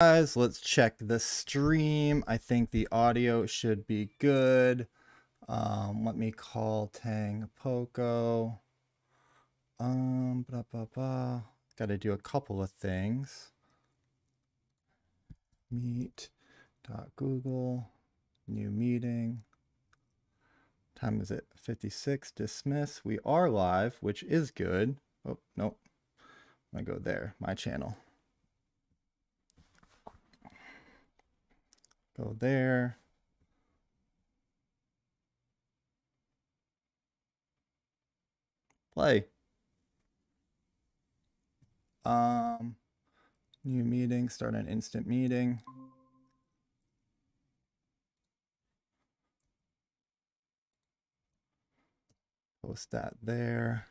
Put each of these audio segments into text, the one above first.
Guys, let's check the stream. I think the audio should be good. Let me call Tang Poco. Gotta do a couple of things. Meet.google, new meeting. Time is it? 56, dismiss. We are live, which is good. Oh, nope. I'm gonna go there, my channel. Go there. Play. New meeting, start an instant meeting. Post that there.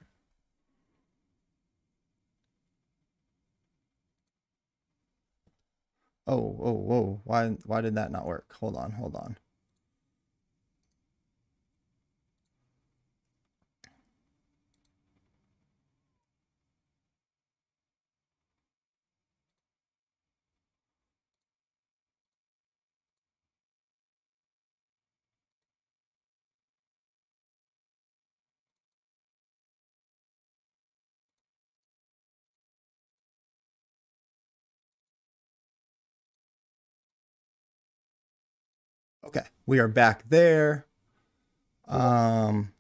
Whoa. Why did that not work? Hold on. Okay, we are back there.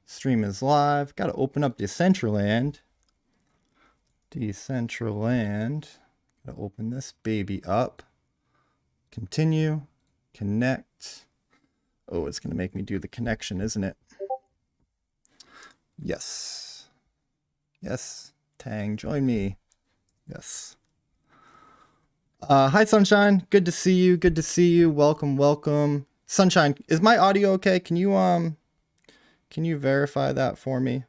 Stream is live. Got to open up Decentraland. Decentraland. Got to open this baby up. Continue. Connect. Oh, it's going to make me do the connection, isn't it? Yes. Yes. Tang, join me. Yes. Hi, Sunshine. Good to see you. Good to see you. Welcome. Sunshine, is my audio okay? Can you verify that for me?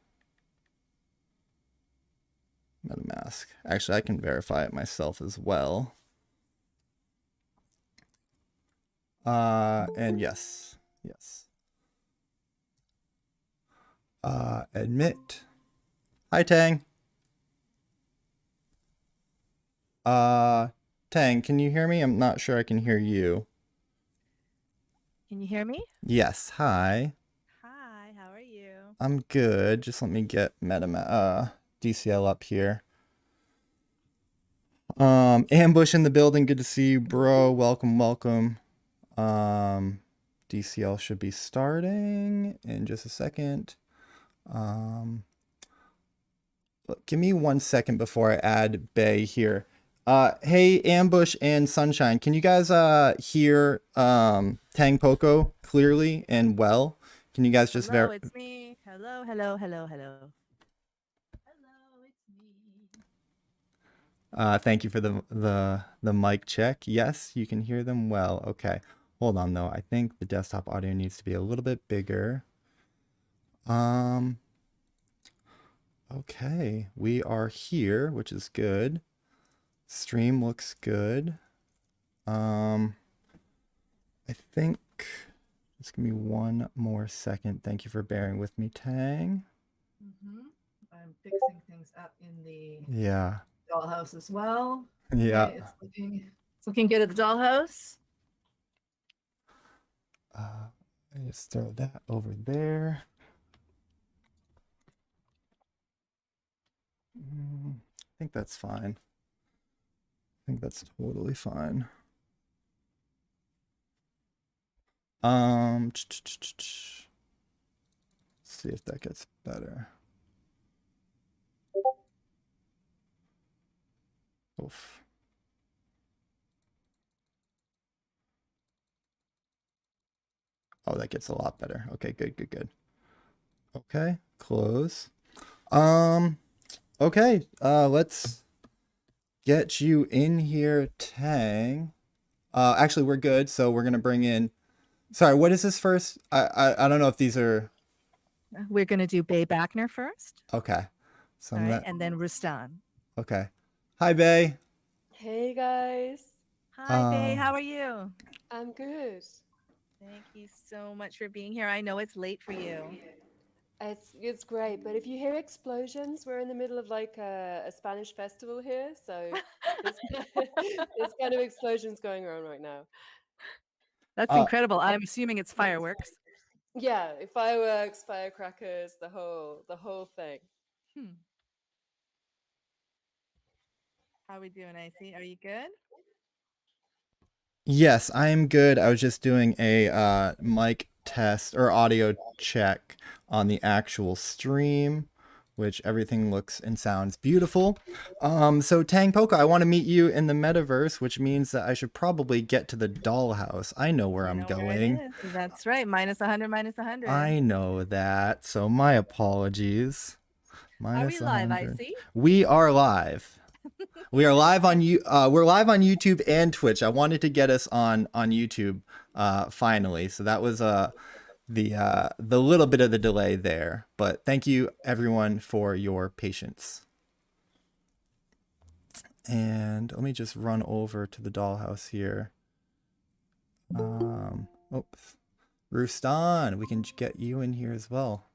MetaMask. Actually, I can verify it myself as well. And yes. Admit. Hi, Tang. Tang, can you hear me? I'm not sure I can hear you. Can you hear me? Yes, hi. Hi, how are you? I'm good. Just let me get DCL up here. Ambush in the building. Good to see you, bro. Welcome. DCL should be starting in just a second. Give me 1 second before I add Bay here. Hey, Ambush and Sunshine, can you guys hear Tang Poco clearly and well? Can you guys just Hello, it's me. Hello, it's me. Thank you for the mic check. Yes, you can hear them well. Okay. Hold on though. I think the desktop audio needs to be a little bit bigger. Okay, we are here, which is good. Stream looks good. I think just give me 1 more second. Thank you for bearing with me, Tang. I'm fixing things up in the dollhouse as well. Yeah. Okay, it's looking good at the dollhouse. I just throw that over there. I think that's fine. I think that's totally fine. Let's see if that gets better. Oof. Oh, that gets a lot better. Okay, good. Okay, close. Okay, let's get you in here, Tang. Actually, we're good, so we're gonna bring in. Sorry, what is this first? I don't know if these are. We're gonna do Bay Backner first. Okay, so all right, and then Rustan. Okay, hi Bay. Hey guys. Hi Bay, how are you? I'm good. Thank you so much for being here. I know it's late for you. It's great, but if you hear explosions, we're in the middle of like a Spanish festival here, so there's there's kind of explosions going on right now. That's Uh, incredible. I'm assuming it's fireworks. Yeah, fireworks, firecrackers, the whole thing. Hmm. How we doing, Icy? Are you good? yes, I'm good. I was just doing a mic test or audio check on the actual stream, which everything looks and sounds beautiful. So Tang Poka, I want to meet you in the metaverse, which means that I should probably get to the dollhouse. I know where You I'm know where it going. is. That's right. -100, -100. I know that. So my apologies. Are we Minus live, 100. Icy? We are live. We are live on we're live on YouTube and Twitch. I wanted to get us on YouTube finally. So that was the little bit of the delay there. But thank you everyone for your patience. And let me just run over to the dollhouse here. Oops. Rustan, we can get you in here as well.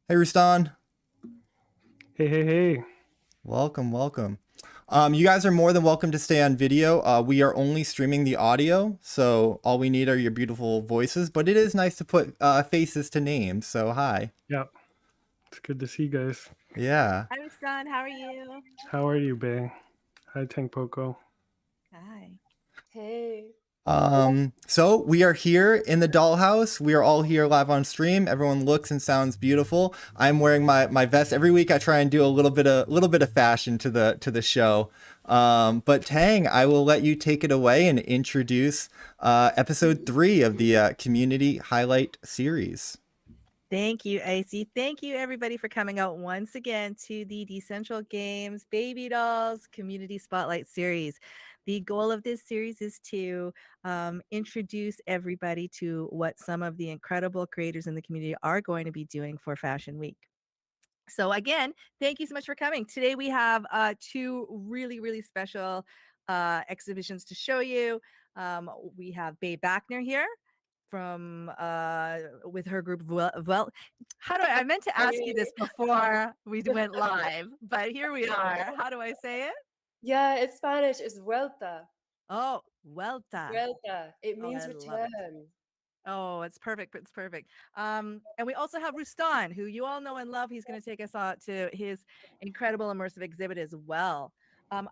Hey Rustan. Hey. Welcome. You guys are more than welcome to stay on video. We are only streaming the audio, so all we need are your beautiful voices, but it is nice to put faces to names, so hi. Yeah. It's good to see you guys. Yeah. Hi, Rustan. How are you? How are you, Bay? Hi, Tang Poco. Hi. Hey. So we are here in the dollhouse. We are all here live on stream. Everyone looks and sounds beautiful. I'm wearing my vest every week. I try and do a little bit of fashion to the show. But Tang, I will let you take it away and introduce episode 3 of the community highlight series. Thank you, Icy. Thank you, everybody, for coming out once again to the Decentral Games Baby Dolls Community Spotlight Series. The goal of this series is to introduce everybody to what some of the incredible creators in the community are going to be doing for Fashion Week. So again, thank you so much for coming. Today we have 2 really, really special exhibitions to show you. We have Bae Backner here from with her group I meant to ask you this before we went live, but here we are. How do I say it? Yeah, it's Spanish. It's vuelta. Oh, Vuelta. Vuelta. It Oh, means I love it. return. Oh, it's perfect. It's perfect. And we also have Rustan, who you all know and love. He's going to take us out to his incredible immersive exhibit as well.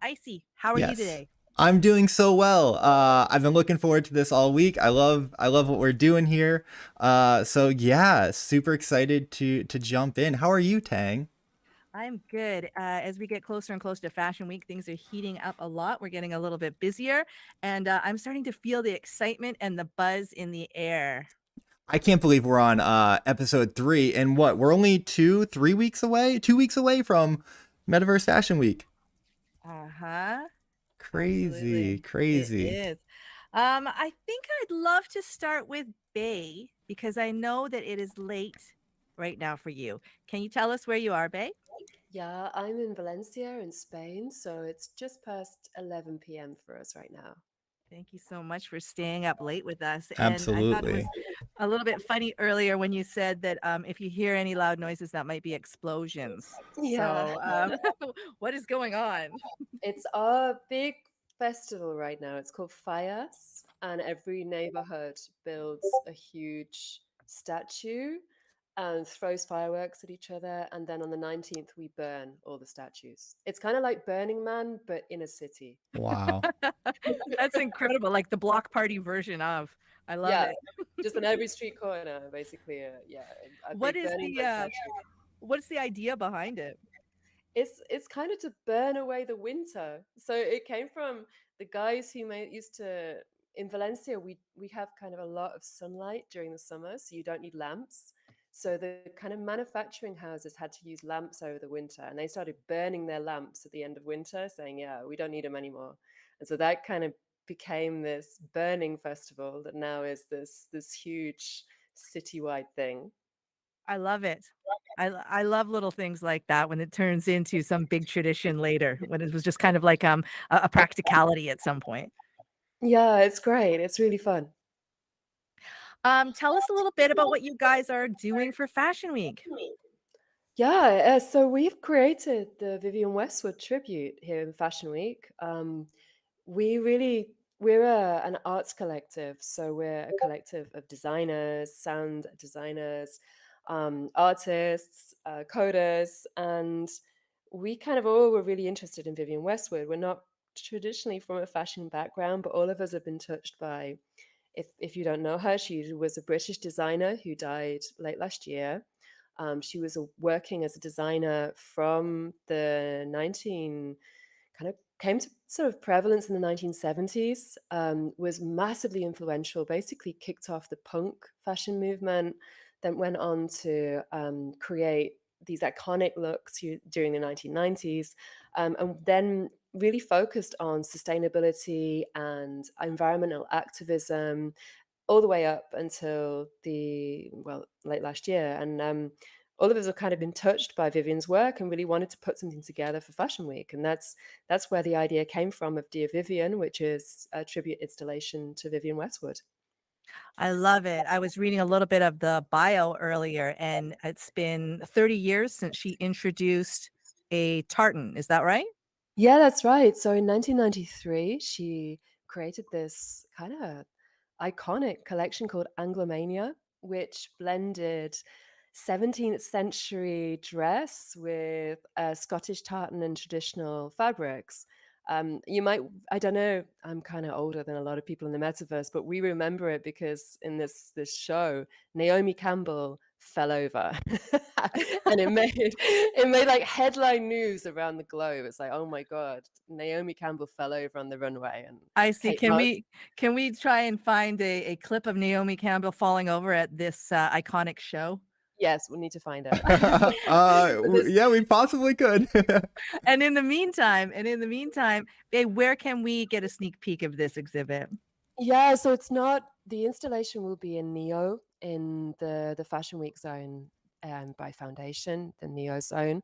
Icy, how are you today? I'm doing so well. I've been looking forward to this all week. I love what we're doing here. So yeah, super excited to jump in. How are you, Tang? I'm good. As we get closer and closer to Fashion Week, things are heating up a lot. We're getting a little bit busier, and I'm starting to feel the excitement and the buzz in the air. I can't believe we're on episode 3, and we're only 2 weeks away from Metaverse Fashion Week. Crazy. It is. I think I'd love to start with Bae, because I know that it is late right now for you. Can you tell us where you are, Bae? Yeah, I'm in Valencia in Spain, so it's just past 11 p.m. for us right now. Thank you so much for staying up late with us. Absolutely. And I thought it was a little bit funny earlier when you said that if you hear any loud noises, that might be explosions. Yeah. So what is going on? It's our big festival right now. It's called Fallas, and every neighborhood builds a huge statue and throws fireworks at each other. And then on the 19th, we burn all the statues. It's kind of like Burning Man, but in a city. Wow. That's incredible. Like the block party version of. I love it. Just on every street corner, basically. What's the idea behind it? It's kind of to burn away the winter. So it came from the guys who used to in Valencia. We have kind of a lot of sunlight during the summer, so you don't need lamps. So the kind of manufacturing houses had to use lamps over the winter, and they started burning their lamps at the end of winter, saying, "Yeah, we don't need them anymore." And so that kind of became this burning festival that now is this huge citywide thing. I love it. I love little things like that when it turns into some big tradition later, when it was just kind of like a practicality at some point. Yeah, it's great. It's really fun. Tell us a little bit about what you guys are doing for Fashion Week. Yeah, so we've created the Vivienne Westwood tribute here in Fashion Week. We're an arts collective, so we're a collective of designers, sound designers, artists, coders, and we kind of all were really interested in Vivienne Westwood. We're not traditionally from a fashion background, but all of us have been touched by. If you don't know her, she was a British designer who died late last year. She was working as a designer from the 19 kind of came to sort of prevalence in the 1970s, was massively influential, basically kicked off the punk fashion movement, then went on to create these iconic looks during the 1990s, and then really focused on sustainability and environmental activism all the way up until late last year. And all of us have kind of been touched by Vivienne's work and really wanted to put something together for Fashion Week. And that's where the idea came from of Dear Vivienne, which is a tribute installation to Vivienne Westwood. I love it. I was reading a little bit of the bio earlier, and it's been 30 years since she introduced a tartan. Is that right? Yeah, that's right. So in 1993, she created this kind of iconic collection called Anglomania, which blended 17th century dress with Scottish tartan and traditional fabrics. I don't know, I'm kind of older than a lot of people in the metaverse, but we remember it because in this show, Naomi Campbell fell over and it made like headline news around the globe. It's like, oh my God, Naomi Campbell fell over on the runway. And I see. Kate Can we try and find a clip of Naomi Campbell falling over at this iconic show? Yes, we'll need to find out. Yeah, we possibly could. And in the meantime, where can we get a sneak peek of this exhibit? Yeah, so the installation will be in Neo in the Fashion Week zone by Foundation, the Neo zone.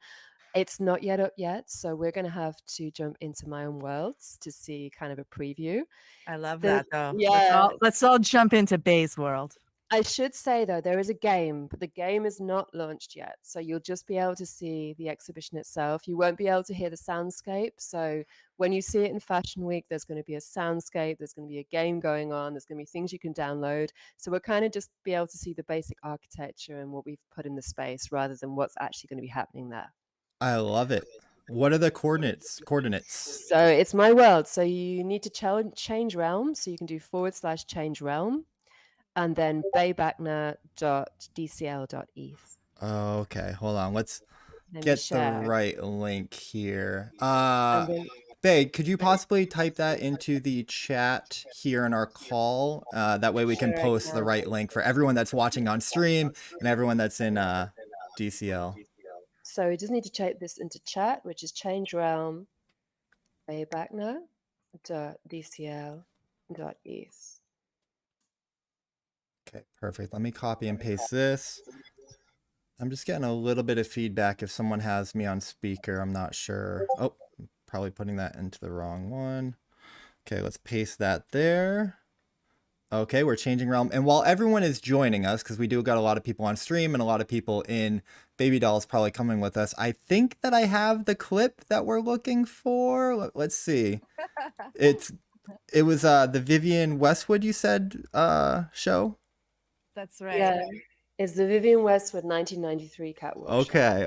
It's not yet up yet, so we're going to have to jump into my own worlds to see kind of a preview. I love that, though. Yeah. Let's all jump into Bay's world. I should say, though, there is a game, but the game is not launched yet. So you'll just be able to see the exhibition itself. You won't be able to hear the soundscape. So when you see it in Fashion Week, there's going to be a soundscape, there's going to be a game going on, there's going to be things you can download. So we'll kind of just be able to see the basic architecture and what we've put in the space rather than what's actually going to be happening there. I love it. What are the coordinates? So it's my world. So you need to change realm. So you can do /change realm. And then baybachner.dcl.eth. Okay, hold on. Let's get the right link here. Bay, could you possibly type that into the chat here in our call? That way we can post the right link for everyone that's watching on stream and everyone that's in DCL. So we just need to type this into chat, which is change realm baybachner.dcl.eth. Okay, perfect. Let me copy and paste this. I'm just getting a little bit of feedback if someone has me on speaker. I'm not sure. Oh, I'm probably putting that into the wrong one. Okay, let's paste that there. Okay, we're changing realm. And while everyone is joining us, because we do got a lot of people on stream and a lot of people in Baby Dolls probably coming with us, I think that I have the clip that we're looking for. Let's see. It was the Vivienne Westwood, you said, show? That's right. Yeah, it's the Vivienne Westwood 1993 catwalk. Okay.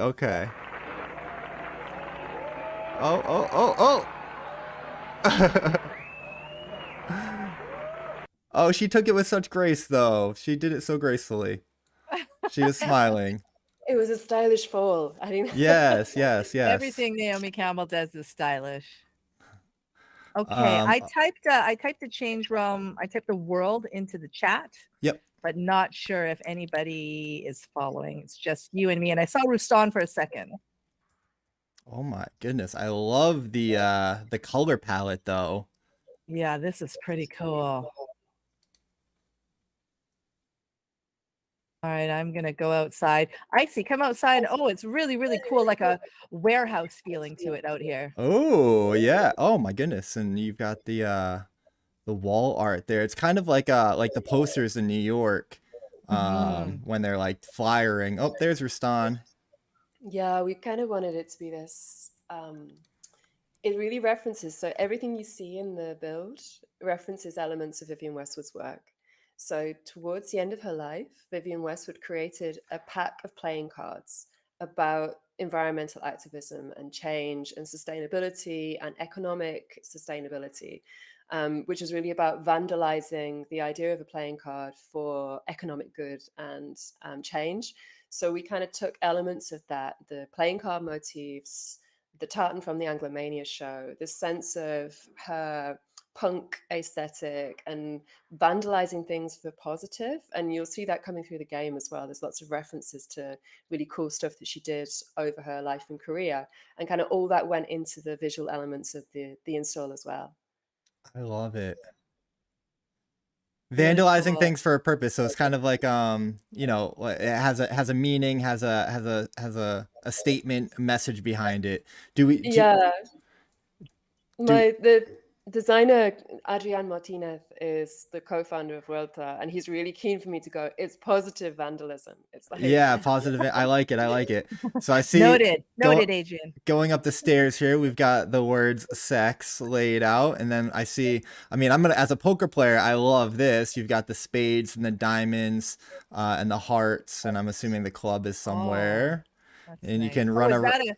Oh. Oh, she took it with such grace, though. She did it so gracefully. She was smiling. It was a stylish fall. I think. Yes. Everything Naomi Campbell does is stylish. Okay, I typed the change realm. I typed the world into the chat. Yep. But not sure if anybody is following. It's just you and me. And I saw Rustan for a second. Oh my goodness. I love the color palette though. Yeah, this is pretty cool. All right, I'm gonna go outside. Icy, come outside. Oh, it's really, really cool, like a warehouse feeling to it out here. Oh yeah. Oh my goodness. And you've got the wall art there. It's kind of like the posters in New York when they're like flyering. Oh, there's Rustan. Yeah, we kind of wanted it to be this. It really references, so everything you see in the build references elements of Vivienne Westwood's work. So towards the end of her life, Vivienne Westwood created a pack of playing cards about environmental activism and change and sustainability and economic sustainability, which is really about vandalizing the idea of a playing card for economic good and change. So we kind of took elements of that, the playing card motifs, the tartan from the Anglomania show, this sense of her punk aesthetic and vandalizing things for positive. And you'll see that coming through the game as well. There's lots of references to really cool stuff that she did over her life and career. And kind of all that went into the visual elements of the install as well. I love it. Really Vandalizing cool. things for a purpose, so it's kind of like you know, it has a meaning, has a statement, a message behind it. Yeah. The designer Adrian Martinez is the co-founder of Vuelta, and he's really keen for me to go, it's positive vandalism. It's like, yeah, positive. I like it. So I see Noted, Adrian. going up the stairs here, we've got the words sex laid out, and then I see, I mean, I'm gonna, as a poker player, I love this. You've got the spades and the diamonds and the hearts, and I'm assuming the club is somewhere. And you can run around.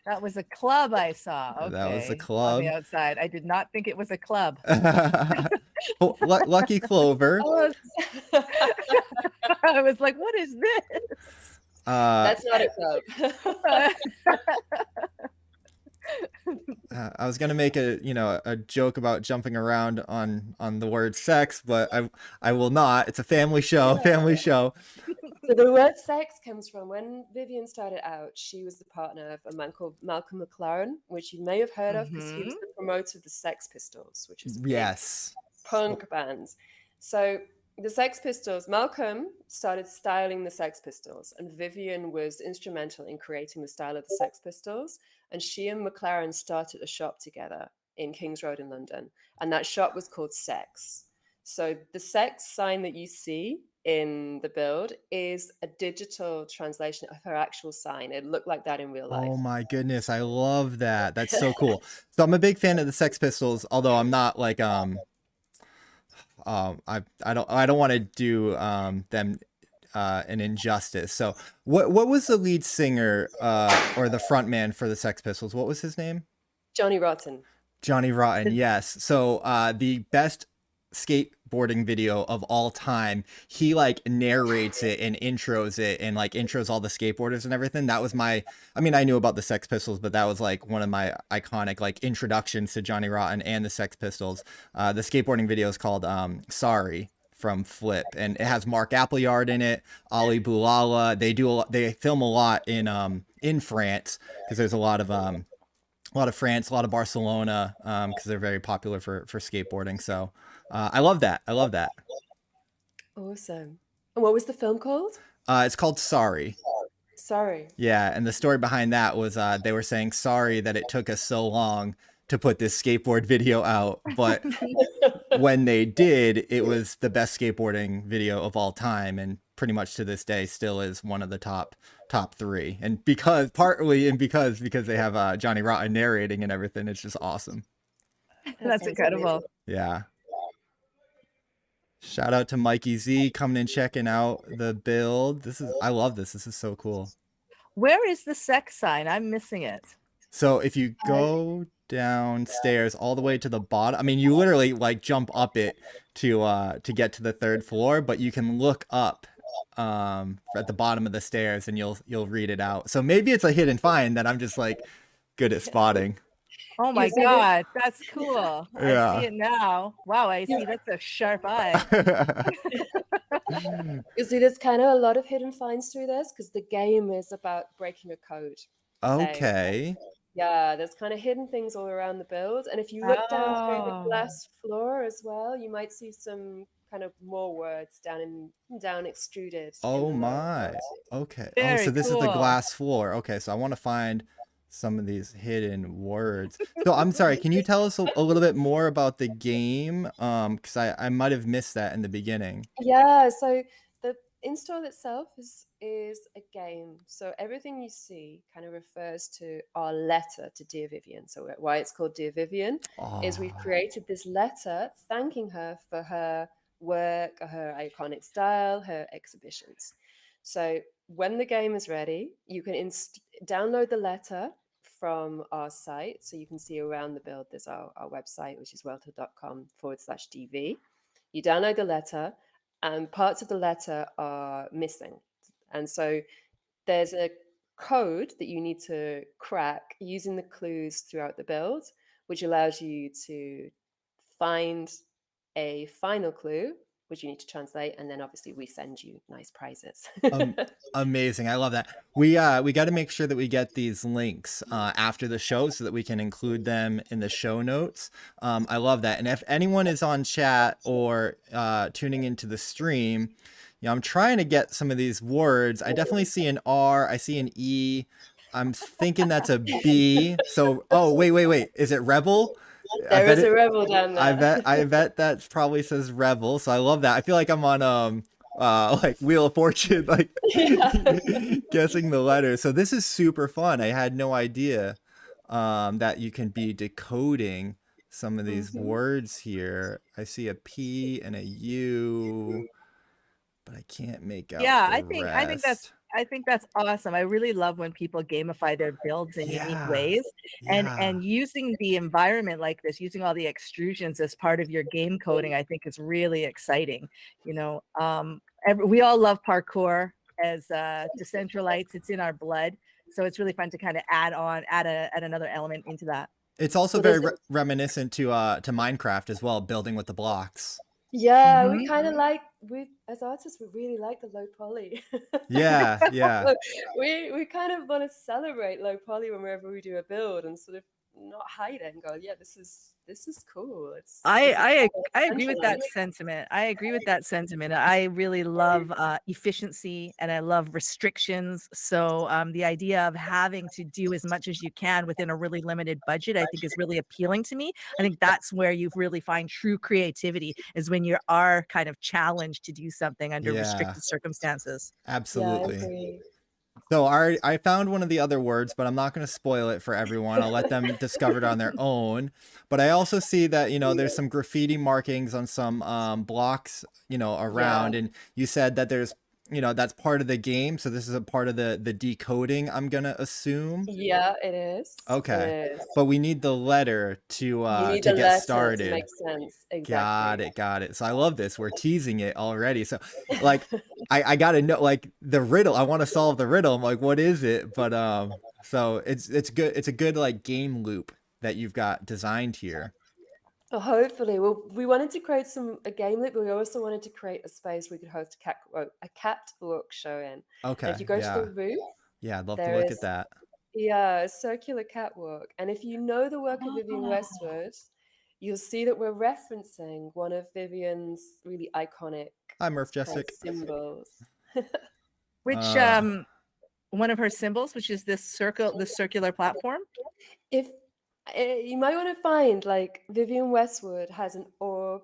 That was a club I saw. Okay. That was a On club. the outside. I did not think it was a club. Lucky Clover. I was like, what is this? That's not a club. I was gonna make a joke about jumping around on the word sex, but I will not. It's a family show. Family show. So the word sex comes from when Vivienne started out. She was the partner of a man called Malcolm McLaren, which you may have heard of because he was the promoter of the Sex Pistols, which is yes, punk bands. So the Sex Pistols, Malcolm started styling the Sex Pistols, and Vivienne was instrumental in creating the style of the Sex Pistols. And she and McLaren started a shop together in Kings Road in London, and that shop was called Sex. So the Sex sign that you see in the build is a digital translation of her actual sign. It looked like that in real life. Oh my goodness, I love that. That's so cool. So I'm a big fan of the Sex Pistols, although I'm not like I don't want to do them an injustice. So what was the lead singer or the front man for the Sex Pistols? What was his name? Johnny Rotten. Johnny Rotten, yes. So the best skateboarding video of all time, he like narrates it and intros it and like intros all the skateboarders and everything. That was I knew about the Sex Pistols, but that was like one of my iconic like introductions to Johnny Rotten and the Sex Pistols. The skateboarding video is called Sorry from Flip, and it has Mark Appleyard in it, Ali Boulala. They film a lot in France because there's a lot of France, a lot of Barcelona, because they're very popular for skateboarding. So I love that. Awesome. And what was the film called? It's called Sorry. Sorry. Yeah, and the story behind that was they were saying sorry that it took us so long to put this skateboard video out, but when they did, it was the best skateboarding video of all time, and pretty much to this day still is one of the top three. And because they have Johnny Rotten narrating and everything, it's just awesome. That's incredible. Yeah. Shout out to Mikey Z coming and checking out the build. I love this. This is so cool. Where is the sex sign? I'm missing it. So if you go downstairs all the way to the bottom, I mean, you literally like jump up it to get to the third floor, but you can look up at the bottom of the stairs and you'll read it out. So maybe it's a hidden find that I'm just like good at spotting. Oh my God, that's cool. Yeah. I see it now. Wow, I see that's a sharp eye. You see, there's kind of a lot of hidden finds through this because the game is about breaking a code. Okay. So, yeah, there's kind of hidden things all around the build. And if you look down through the glass floor as well, you might see some kind of more words down extruded. Oh my. Okay. Very so this is the cool. glass floor. Okay, so I want to find some of these hidden words. So I'm sorry, can you tell us a little bit more about the game? Because I might have missed that in the beginning. Yeah, so the install itself is a game. So everything you see kind of refers to our letter to Dear Vivian. So why it's called Dear Vivian is we've Oh, created this letter thanking her for her work, her iconic style, her exhibitions. So when the game is ready, you can download the letter from our site. So you can see around the build, there's our website, which is welter.com/DV. You download the letter, and parts of the letter are missing. And so there's a code that you need to crack using the clues throughout the build, which allows you to find a final clue, which you need to translate, and then obviously we send you nice prizes. amazing. I love that. We got to make sure that we get these links after the show so that we can include them in the show notes. I love that. And if anyone is on chat or tuning into the stream, I'm trying to get some of these words. I definitely see an R. I see an E. I'm thinking that's a B. So, oh, wait. Is it Rebel? There is a rebel down there. I bet that probably says Rebel. So I love that. I feel like I'm on like Wheel of Fortune, like guessing the letters. So this is super fun. I had no idea that you can be decoding some of these words here. I see a P and a U, but I can't make out Yeah, the I think that's awesome. I really love when people gamify their builds in unique ways, and using the environment like this, using all the extrusions as part of your game coding, I think is really exciting. We all love parkour as Decentralites. It's in our blood, so it's really fun to kind of add another element into that. It's also very reminiscent to Minecraft as well, building with the blocks. Yeah, we kind of like, as artists, we really like the low poly. Yeah. We kind of want to celebrate low poly whenever we do a build and sort of not hide it and go, yeah, this is cool. I agree with that sentiment. I really love efficiency, and I love restrictions. So the idea of having to do as much as you can within a really limited budget, I think, is really appealing to me. I think that's where you really find true creativity, is when you are kind of challenged to do something under restricted circumstances. Absolutely. Yeah, I agree. So I found one of the other words, but I'm not going to spoil it for everyone. I'll let them discover it on their own. But I also see that, there's some graffiti markings on some blocks, around. And you said that there's, that's part of the game. So this is a part of the decoding, I'm going to assume. Yeah, it is. Okay. It is. But we need the letter to You need get the letter started. to make sense. Exactly. Got it. So I love this. We're teasing it already. So like I gotta know, like, the riddle. I want to solve the riddle. I'm like, what is it? But so it's good. It's a good like game loop that you've got designed here. Well, hopefully. Well, we wanted to create a game loop, but we also wanted to create a space we could host a catwalk show in. Okay. And if you go to the roof, yeah, I'd love to there look is at that. a circular catwalk. And if you know the work of Vivian Westwood, you'll see that we're referencing one of Vivian's really iconic Hi, Murph Jessic. symbols. Which one of her symbols, which is this circular platform? If you might want to find, like, Vivian Westwood has an orb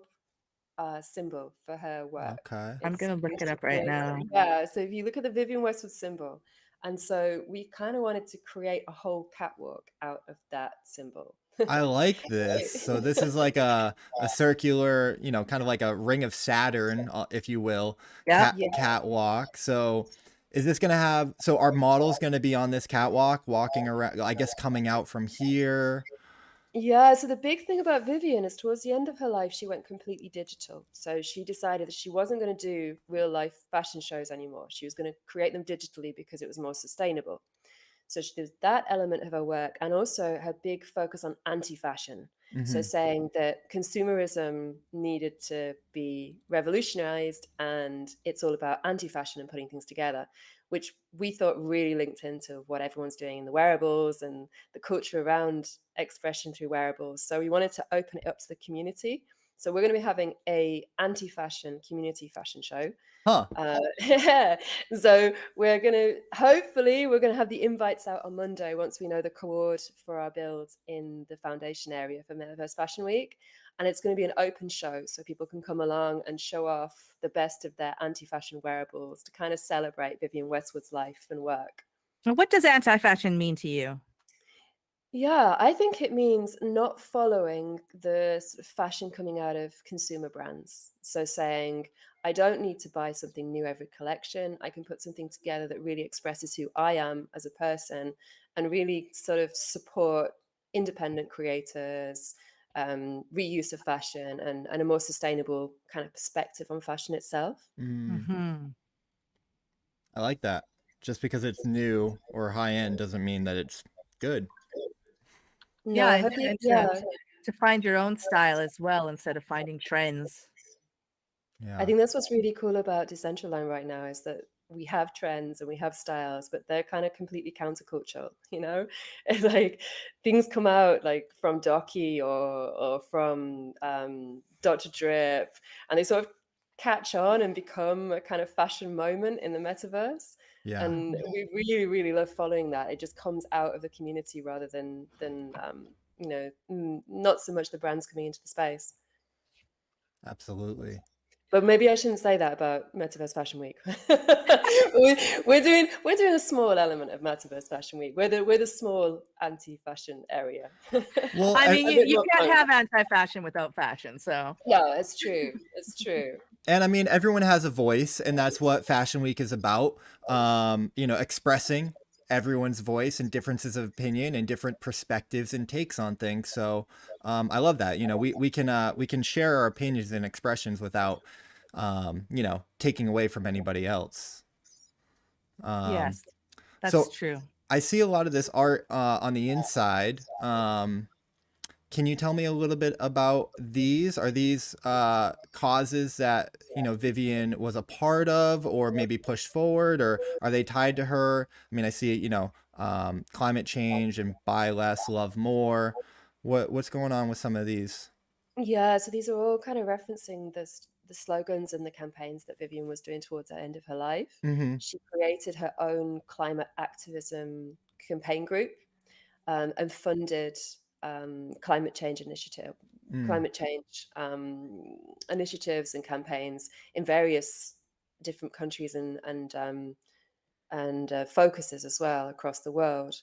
symbol for her work. Okay. I'm gonna look it up right now. Yeah, so if you look at the Vivian Westwood symbol, and so we kind of wanted to create a whole catwalk out of that symbol. I like this. So this is like a circular, kind of like a ring of Saturn, if you will, catwalk. So is this going to have, so our model's going to be on this catwalk walking around, I guess, coming out from here? Yeah, so the big thing about Vivian is towards the end of her life, she went completely digital. So she decided that she wasn't going to do real life fashion shows anymore. She was going to create them digitally because it was more sustainable. So she did that element of her work, and also her big focus on anti-fashion. So saying that consumerism needed to be revolutionized, and it's all about anti-fashion and putting things together, which we thought really linked into what everyone's doing in the wearables and the culture around expression through wearables. So we wanted to open it up to the community So we're going to be having a anti-fashion community fashion show. Huh. So we're gonna have the invites out on Monday once we know the coord for our build in the foundation area for Metaverse Fashion Week, and it's going to be an open show so people can come along and show off the best of their anti-fashion wearables to kind of celebrate Vivienne Westwood's life and work. What does anti-fashion mean to you? Yeah, I think it means not following the sort of fashion coming out of consumer brands. So saying, I don't need to buy something new every collection. I can put something together that really expresses who I am as a person and really sort of support independent creators, reuse of fashion, and a more sustainable kind of perspective on fashion itself. Mm-hmm. I like that. Just because it's new or high end doesn't mean that it's good. No, Yeah, I and, hope and yeah. to find your own style as well instead of finding trends. Yeah. I think that's what's really cool about Decentraland right now is that we have trends and we have styles, but they're kind of completely countercultural, you know? It's like things come out like from Docky or from Dr. Drip, and they sort of catch on and become a kind of fashion moment in the metaverse. Yeah. And we really, really love following that. It just comes out of the community rather than you know, not so much the brands coming into the space. Absolutely. But maybe I shouldn't say that about Metaverse Fashion Week. we're doing a small element of Metaverse Fashion Week. We're the small anti-fashion area. Well, I I- mean, A you, bit you more can't punk. have anti-fashion without fashion. So No, it's true. It's true. And I mean, everyone has a voice, and that's what Fashion Week is about. You know, expressing everyone's voice and differences of opinion and different perspectives and takes on things. So I love that. You know, we can share our opinions and expressions without you know, taking away from anybody else. yes, that's so true. I see a lot of this art on the inside. Can you tell me a little bit about these? Are these causes that, you know, Vivienne was a part of or maybe pushed forward, or are they tied to her? I mean, I see, you know, climate change and buy less, love more. What's going on with some of these? Yeah, so these are all kind of referencing the slogans and the campaigns that Vivienne was doing towards the end of her life. Mm-hmm. She created her own climate activism campaign group and funded climate change initiatives and campaigns in various different countries and focuses as well across the world.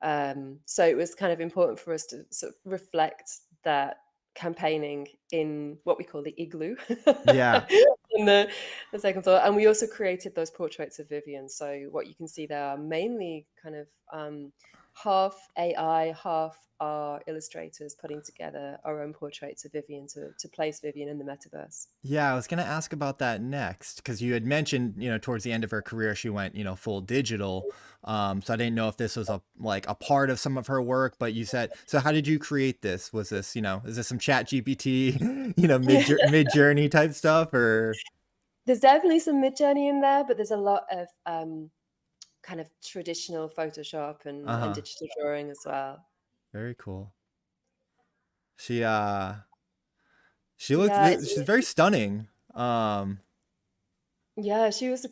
So it was kind of important for us to sort of reflect that campaigning in what we call the igloo. Yeah. in the second floor. And we also created those portraits of Vivienne. So what you can see there are mainly kind of half AI, half our illustrators putting together our own portraits of Vivienne to place Vivienne in the metaverse. Yeah, I was gonna ask about that next because you had mentioned, you know, towards the end of her career, she went, you know, full digital. So I didn't know if this was a part of some of her work, but you said, so how did you create this? Was this, you know, is this some Chat GPT, you know, mid journey type stuff, or? There's definitely some Midjourney in there, but there's a lot of kind of traditional Photoshop and digital drawing as well. Very cool. She looks, Yeah, she's very stunning. yeah, she was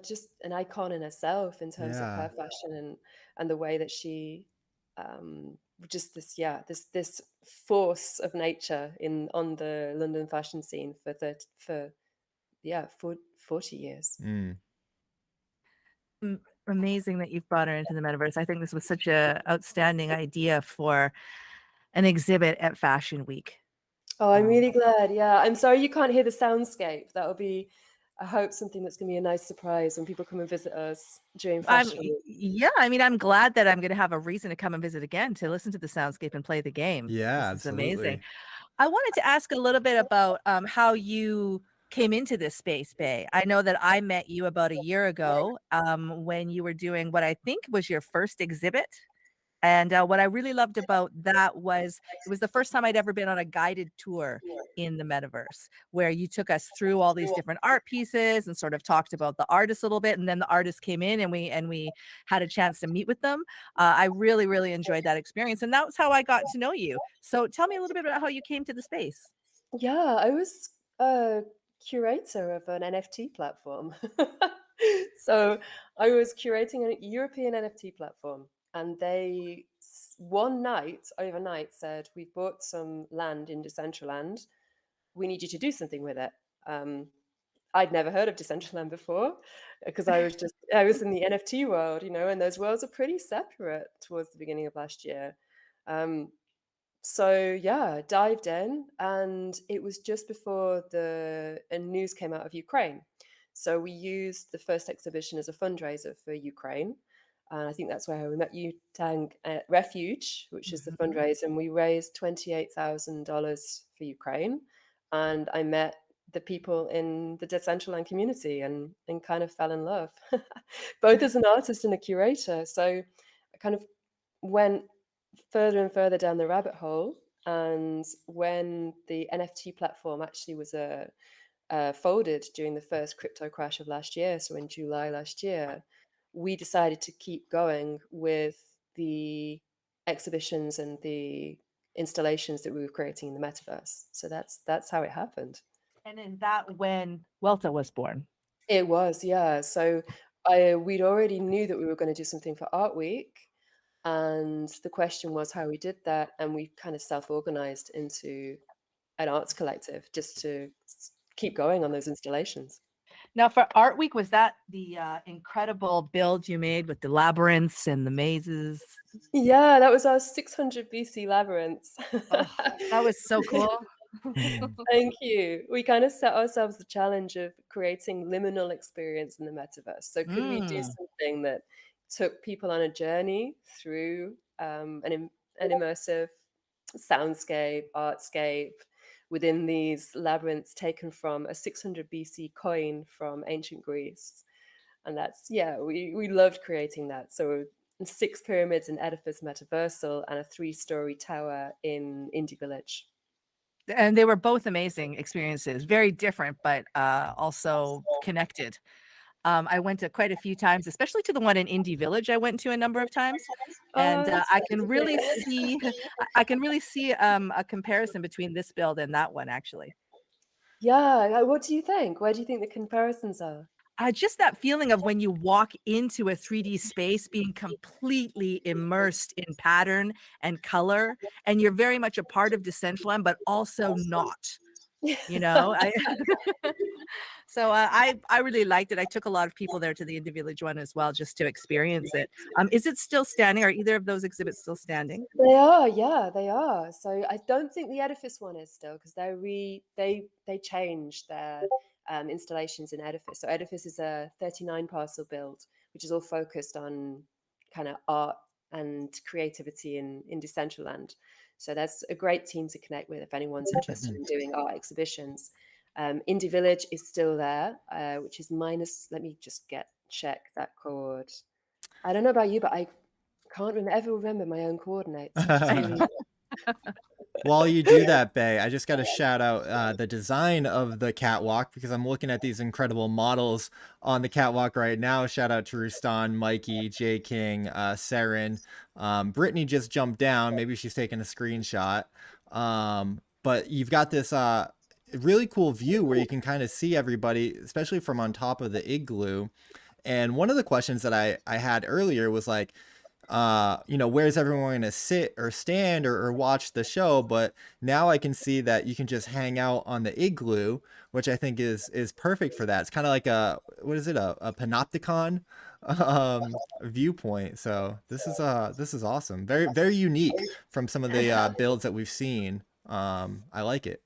just an icon in herself in terms of Yeah. her fashion and the way that she just this force of nature on the London fashion scene for 40 years. Amazing that you've brought her into the metaverse. I think this was such a outstanding idea for an exhibit at Fashion Week. Oh, I'm really glad. Yeah, I'm sorry you can't hear the soundscape. That'll be, I hope, something that's going to be a nice surprise when people come and visit us during Fashion Week. Yeah, I mean, I'm glad that I'm going to have a reason to come and visit again to listen to the soundscape and play the game. Yeah, This is absolutely. amazing. I wanted to ask a little bit about how you came into this space, Bay. I know that I met you about a year ago when you were doing what I think was your first exhibit. And what I really loved about that was it was the first time I'd ever been on a guided tour in the metaverse, where you took us through all these different art pieces and sort of talked about the artists a little bit, and then the artists came in and we had a chance to meet with them. I really, really enjoyed that experience, and that was how I got to know you. So tell me a little bit about how you came to the space. Yeah, I was a curator of an NFT platform. So I was curating a European NFT platform, and they one night, overnight, said, "We've bought some land in Decentraland. We need you to do something with it." Um, I'd never heard of Decentraland before because I was in the NFT world, and those worlds are pretty separate towards the beginning of last year. Um, so yeah, dived in, and it was just before the news came out of Ukraine. So we used the first exhibition as a fundraiser for Ukraine. And I think that's where we met you, Tang, at Refuge, which is the fundraiser, and we raised $28,000 for Ukraine. And I met the people in the Decentraland community and kind of fell in love, both as an artist and a curator. So I kind of went further and further down the rabbit hole. And when the NFT platform actually was folded during the first crypto crash of last year, so in July last year, we decided to keep going with the exhibitions and the installations that we were creating in the metaverse. So that's how it happened. And in that, when Welta was born. It was, yeah. So we'd already knew that we were going to do something for Art Week. And the question was how we did that. And we kind of self-organized into an arts collective just to keep going on those installations. Now, for Art Week, was that the incredible build you made with the labyrinths and the mazes? Yeah, that was our 600 BC labyrinths. Oh, that was so cool. Thank you. We kind of set ourselves the challenge of creating liminal experience in the metaverse. So could we do something that took people on a journey through an immersive soundscape, artscape within these labyrinths taken from a 600 BC coin from ancient Greece? And that's, yeah, we loved creating that. So 6 pyramids in edifice metaversal and a 3-story tower in Indie Village. And they were both amazing experiences, very different, but also connected. I went to quite a few times, especially to the one in Indie Village. I went to a number of times, and I can really see, a comparison between this build and that one, actually. Yeah, what do you think? Where do you think the comparisons are? Just that feeling of when you walk into a 3D space, being completely immersed in pattern and color, and you're very much a part of Decentraland, but also not. So I really liked it. I took a lot of people there to the Indie Village one as well, just to experience it. Is it still standing? Are either of those exhibits still standing? They are, yeah, they are. So I don't think the edifice one is still, because they changed their installations in edifice. So edifice is a 39 parcel build, which is all focused on kind of art and creativity in Decentraland. So that's a great team to connect with if anyone's interested in doing art exhibitions. Indie Village is still there, which is minus, let me just check that code. I don't know about you, but I can't ever remember my own coordinates. While you do that, Bay, I just got to shout out the design of the catwalk, because I'm looking at these incredible models on the catwalk right now. Shout out to Rustan, Mikey, J King, Saren. Brittany just jumped down. Maybe she's taking a screenshot. But you've got this really cool view where you can kind of see everybody, especially from on top of the igloo. And one of the questions that I had earlier was like, where's everyone going to sit or stand or watch the show? But now I can see that you can just hang out on the igloo, which I think is perfect for that. It's kind of like a panopticon viewpoint. So this is awesome. Very, very unique from some of the builds that we've seen. I like it.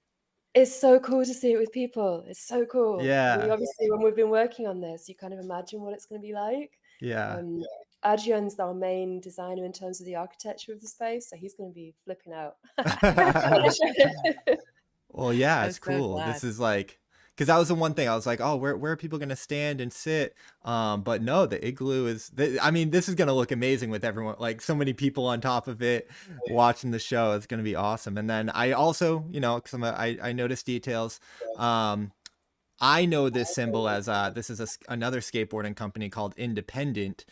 It's so cool to see it with people. It's so cool. Yeah. Obviously, when we've been working on this, you kind of imagine what it's going to be like. Yeah. Adrian's our main designer in terms of the architecture of the space, so he's going to be flipping out. Well, yeah, it's I'm so cool. glad. This is like, because that was the one thing I was like, oh, where are people going to stand and sit? But no, the igloo is, I mean, this is going to look amazing with everyone, like so many people on top of it watching the show. It's going to be awesome. And then I also, because I noticed details. I know this symbol as this is another skateboarding company called Independent.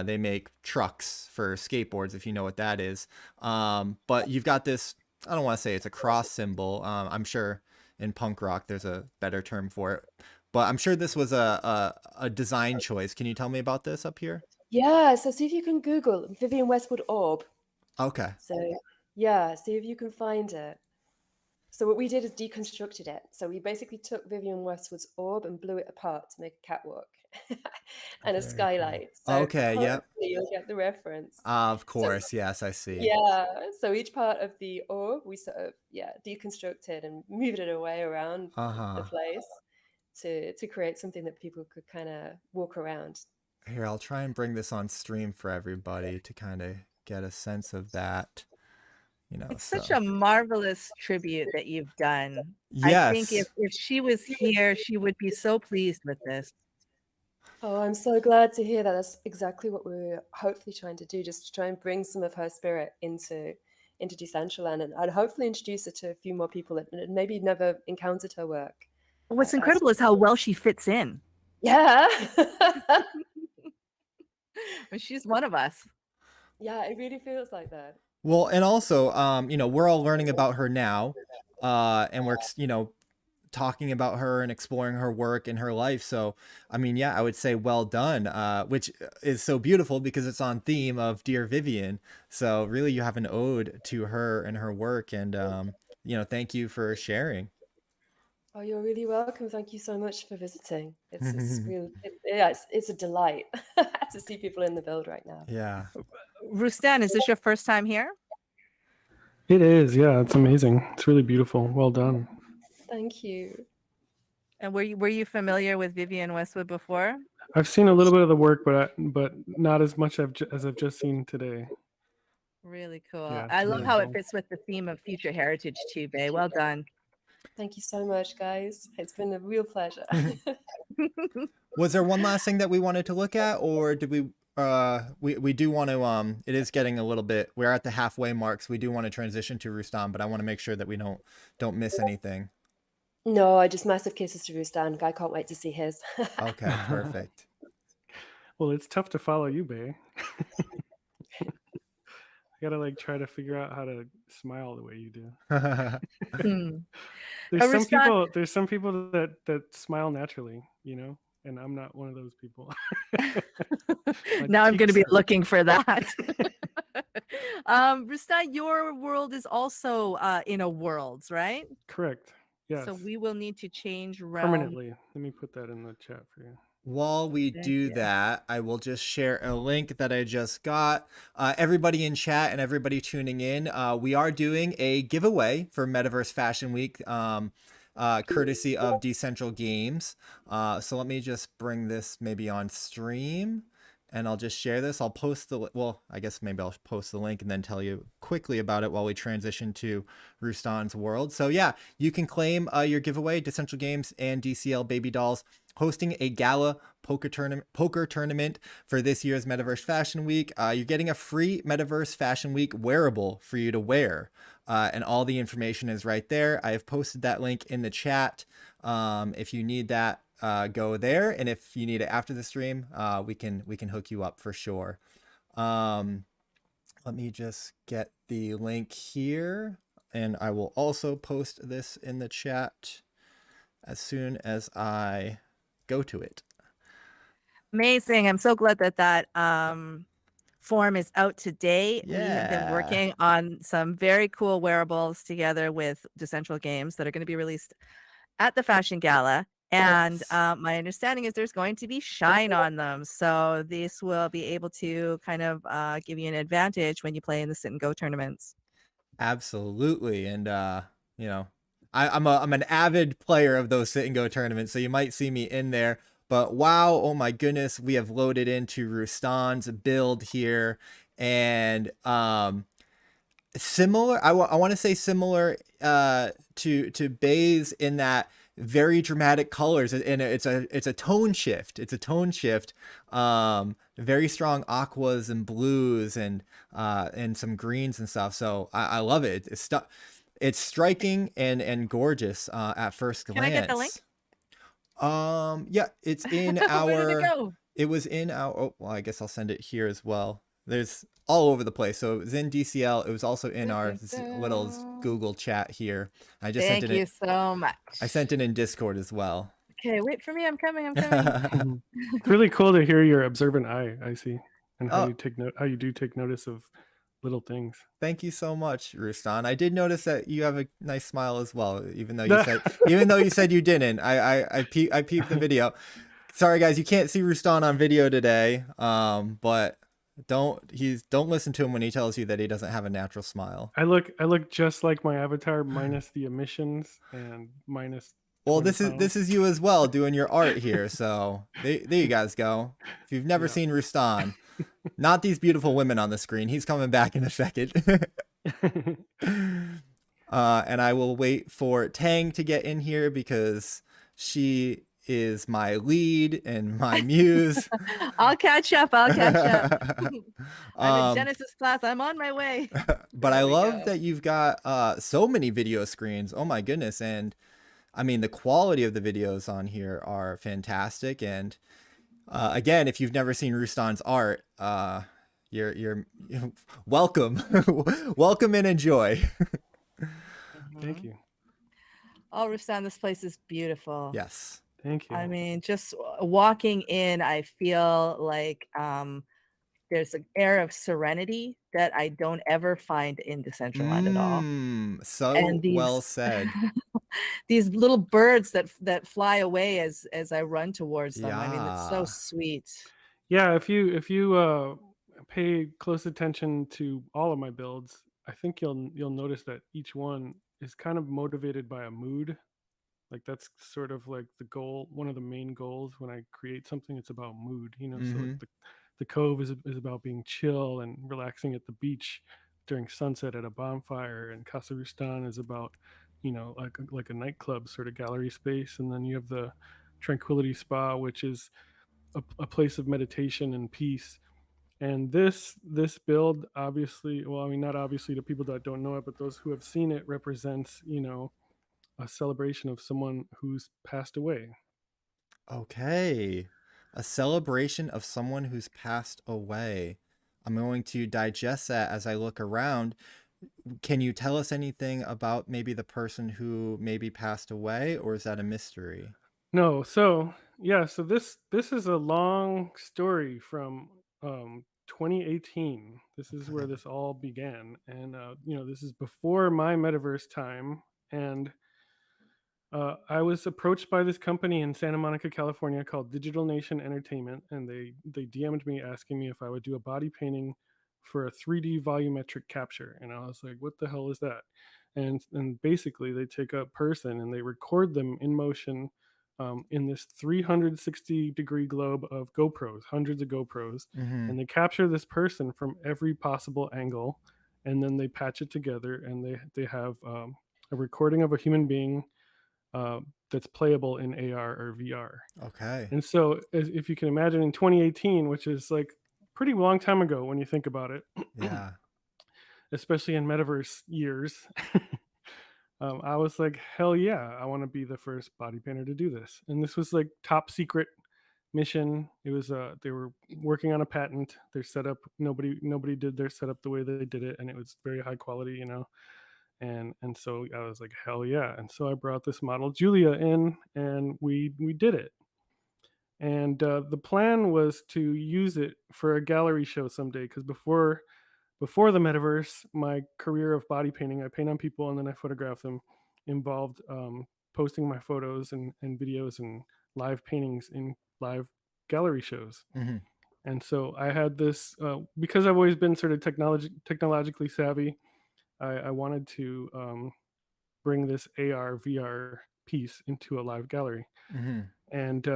They make trucks for skateboards, if you know what that is. But you've got this, I don't want to say it's a cross symbol. I'm sure in punk rock, there's a better term for it. But I'm sure this was a design choice. Can you tell me about this up here? Yeah, so see if you can Google Vivienne Westwood orb. Okay. So yeah, see if you can find it. So what we did is deconstructed it. So we basically took Vivienne Westwood's orb and blew it apart to make a catwalk and a Very cool. skylight. So Okay, yep. hopefully you'll get the reference. Of So course, yes, I see. yeah, so each part of the orb we sort of deconstructed and moved it away around the place to create something that people could kind of walk around. Here, I'll try and bring this on stream for everybody to kind of get a sense of that. You know, It's such a marvelous tribute that you've done. yes. I think if she was here, she would be so pleased with this. Oh, I'm so glad to hear that. That's exactly what we're hopefully trying to do, just to try and bring some of her spirit into Decentraland, and I'd hopefully introduce her to a few more people that maybe never encountered her work. What's incredible is how well she fits in. Yeah. She's one of us. Yeah, it really feels like that. Well, and also, you know, we're all learning about her now, and we're, you know, talking about her and exploring her work and her life. So, I mean, yeah, I would say well done, which is so beautiful because it's on theme of Dear Vivienne. So really you have an ode to her and her work, and, you know, thank you for sharing. Oh, you're really welcome. Thank you so much for visiting. It's a delight to see people in the build right now. Yeah. Rustan, is this your first time here? It is, yeah. It's amazing. It's really beautiful. Well done. Thank you. And were you familiar with Vivienne Westwood before? I've seen a little bit of the work, but not as much as I've just seen today. Really cool. Yeah, I love really how cool. it fits with the theme of future heritage too, Bae. Well done. Thank you so much, guys. It's been a real pleasure. Was there one last thing that we wanted to look at, or did we do want to, it is getting a little bit, we're at the halfway mark, so we do want to transition to Rustam, but I want to make sure that we don't miss anything. No, I just massive kisses to Rustan. I can't wait to see his. Okay, perfect. Well, it's tough to follow you, Bae. I gotta like try to figure out how to smile the way you do. There's some people that smile naturally, you know, and I'm not one of those people. Now I'm going to be looking for that. Rustan, your world is also in a worlds, right? Correct. Yes. So we will need to change realm permanently. Let me put that in the chat for you. While we do that, I will just share a link that I just got. Everybody in chat and everybody tuning in, we are doing a giveaway for Metaverse Fashion Week, courtesy of Decentral Games. So let me just bring this maybe on stream, and I'll just share this. I'll post I guess maybe I'll post the link and then tell you quickly about it while we transition to Rustan's world. So yeah, you can claim your giveaway. Decentral Games and DCL Baby Dolls hosting a gala poker tournament for this year's Metaverse Fashion Week. You're getting a free Metaverse Fashion Week wearable for you to wear, and all the information is right there. I have posted that link in the chat. If you need that, go there, and if you need it after the stream, we can hook you up for sure. Let me just get the link here, and I will also post this in the chat as soon as I go to it. Amazing. I'm so glad that form is out today. Yeah. We have been working on some very cool wearables together with Decentral Games that are going to be released at the Fashion Gala. And my understanding is there's going to be shine on them. So this will be able to kind of give you an advantage when you play in the sit and go tournaments. Absolutely. And, you know, I'm an avid player of those sit and go tournaments, so you might see me in there. But wow, oh my goodness, we have loaded into Rustan's build here, and similar. I want to say similar to Bae's in that very dramatic colors, and it's a tone shift. It's a tone shift. Very strong aquas and blues and some greens and stuff. So I love it. It's striking and gorgeous at first glance. Can I get the link? Yeah, it's in Where did it go? it was in our, oh, well, I guess I'll send it here as well. There's all over the place. So it was in DCL. It was also in our little Dun-dun-dun. Google chat here. I just Thank you so much. I sent it in Discord as well. Okay, wait for me. I'm coming. I'm coming. It's really cool to hear your observant eye, I see, and how Oh. you how you do take notice of little things. Thank you so much, Rustan. I did notice that you have a nice smile as well, even though you said you didn't. I peeped the video. Sorry guys, you can't see Rustan on video today. But don't listen to him when he tells you that he doesn't have a natural smile. I look just like my avatar, minus the emissions and minus. Well, this is you as well doing your art here. So there you guys go. If you've never seen Rustan, not these beautiful women on the screen. He's coming back in a second. And I will wait for Tang to get in here because she is my lead and my muse. I'll catch up. I'm in Genesis class. I'm on my way. But I love that you've got so many video screens. Oh my goodness. And I mean, the quality of the videos on here are fantastic. And again, if you've never seen Rustan's art, you're welcome. Welcome and enjoy. Thank you. Oh, Rustan, this place is beautiful. Yes. Thank you. I mean, just walking in, I feel like there's an air of serenity that I don't ever find in Decentraland at all. So And well said. These little birds that fly away as I run towards them. I mean, it's so Yeah. sweet. Yeah, if you pay close attention to all of my builds, I think you'll notice that each one is kind of motivated by a mood. Like that's sort of like the goal, one of the main goals when I create something. It's about mood, you know. So like the Cove is about being chill and relaxing at the beach during sunset at a bonfire, and Casa Rustan is about, you know, like a nightclub sort of gallery space. And then you have the Tranquility Spa, which is a place of meditation and peace. And this build, obviously, well, I mean, not obviously to people that don't know it, but those who have seen it, represents, you know, a celebration of someone who's passed away. Okay. A celebration of someone who's passed away. I'm going to digest that as I look around. Can you tell us anything about maybe the person who maybe passed away, or is that a mystery? No, so yeah, so this is a long story from 2018. This is where this all began, and you know, this is before my metaverse time, and I was approached by this company in Santa Monica, California called Digital Nation Entertainment, and they DM'd me asking me if I would do a body painting for a 3D volumetric capture, and I was like, what the hell is that? And basically they take a person and they record them in motion in this 360-degree globe of GoPros, hundreds of GoPros, and they capture this person from every possible angle, and then they patch it together, and they have a recording of a human being that's playable in AR or VR. Okay. And so if you can imagine, in 2018, which is like pretty long time ago when you think about it, Yeah. especially in metaverse years, I was like, hell yeah, I want to be the first body painter to do this. And this was like top secret mission. It was they were working on a patent. Their setup, nobody did their setup the way they did it, and it was very high quality, you know. And so I was like, hell yeah. And so I brought this model Julia in, and we did it. And the plan was to use it for a gallery show someday, because before the metaverse, my career of body painting, I paint on people and then I photograph them, involved posting my photos and videos and live paintings in live gallery shows. And so I had this, because I've always been sort of technologically savvy, I wanted to bring this AR VR piece into a live gallery. And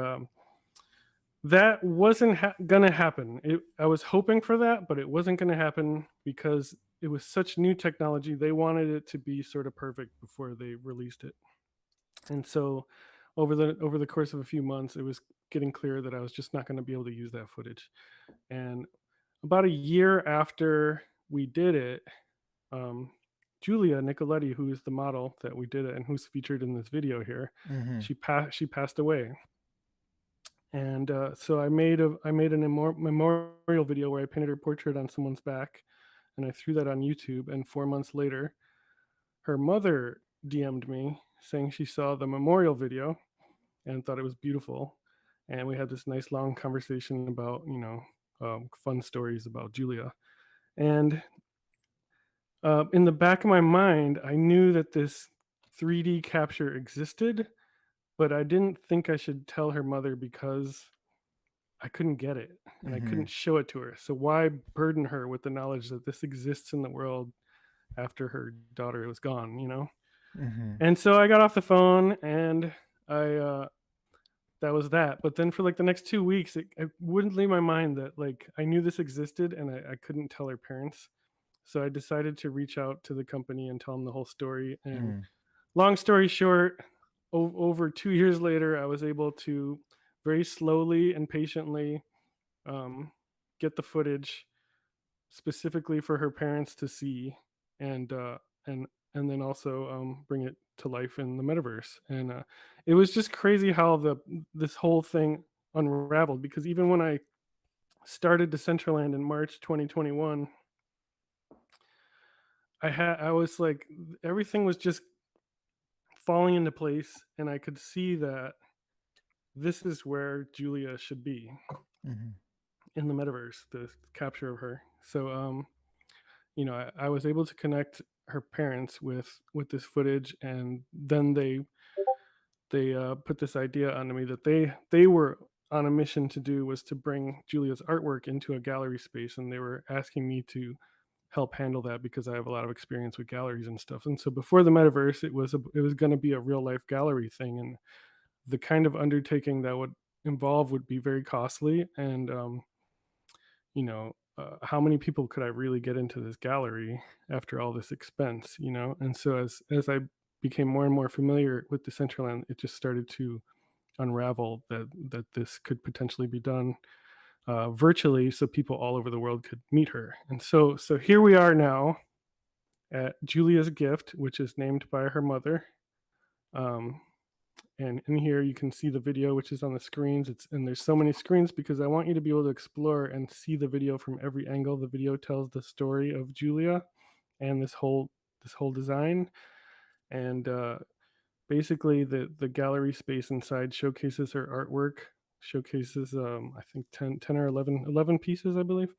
that wasn't gonna happen. I was hoping for that, but it wasn't gonna happen because it was such new technology. They wanted it to be sort of perfect before they released it. And so over the course of a few months, it was getting clear that I was just not going to be able to use that footage. And about a year after we did it, Julia Nicoletti, who is the model that we did it and who's featured in this video here, she passed away. And so I made a memorial video where I painted her portrait on someone's back, and I threw that on YouTube. And 4 months later, her mother DM'd me saying she saw the memorial video and thought it was beautiful. And we had this nice long conversation about, fun stories about Julia. And in the back of my mind, I knew that this 3D capture existed, but I didn't think I should tell her mother because I couldn't get it and I couldn't show it to her. So why burden her with the knowledge that this exists in the world after her daughter was gone, And so I got off the phone and that was that. But then for like the next 2 weeks, it wouldn't leave my mind that like I knew this existed and I couldn't tell her parents. So I decided to reach out to the company and tell them the whole story. And long story short, over 2 years later, I was able to very slowly and patiently get the footage specifically for her parents to see, and then also bring it to life in the metaverse. And it was just crazy how this whole thing unraveled, because even when I started Decentraland in March 2021, I was like, everything was just falling into place, and I could see that this is where Julia should be in the metaverse, the capture of her. So I was able to connect her parents with this footage, and then they put this idea onto me that they were on a mission to do, was to bring Julia's artwork into a gallery space, and they were asking me to help handle that because I have a lot of experience with galleries and stuff. And so before the metaverse, it was going to be a real life gallery thing, and the kind of undertaking that would involve would be very costly. And how many people could I really get into this gallery after all this expense, And so as I became more and more familiar with Decentraland, it just started to unravel that this could potentially be done virtually, so people all over the world could meet her. And so here we are now at Julia's Gift, which is named by her mother. And in here you can see the video, which is on the screens. And there's so many screens because I want you to be able to explore and see the video from every angle. The video tells the story of Julia and this whole design. And basically the gallery space inside showcases her artwork, showcases I think 10 or 11 pieces, I believe.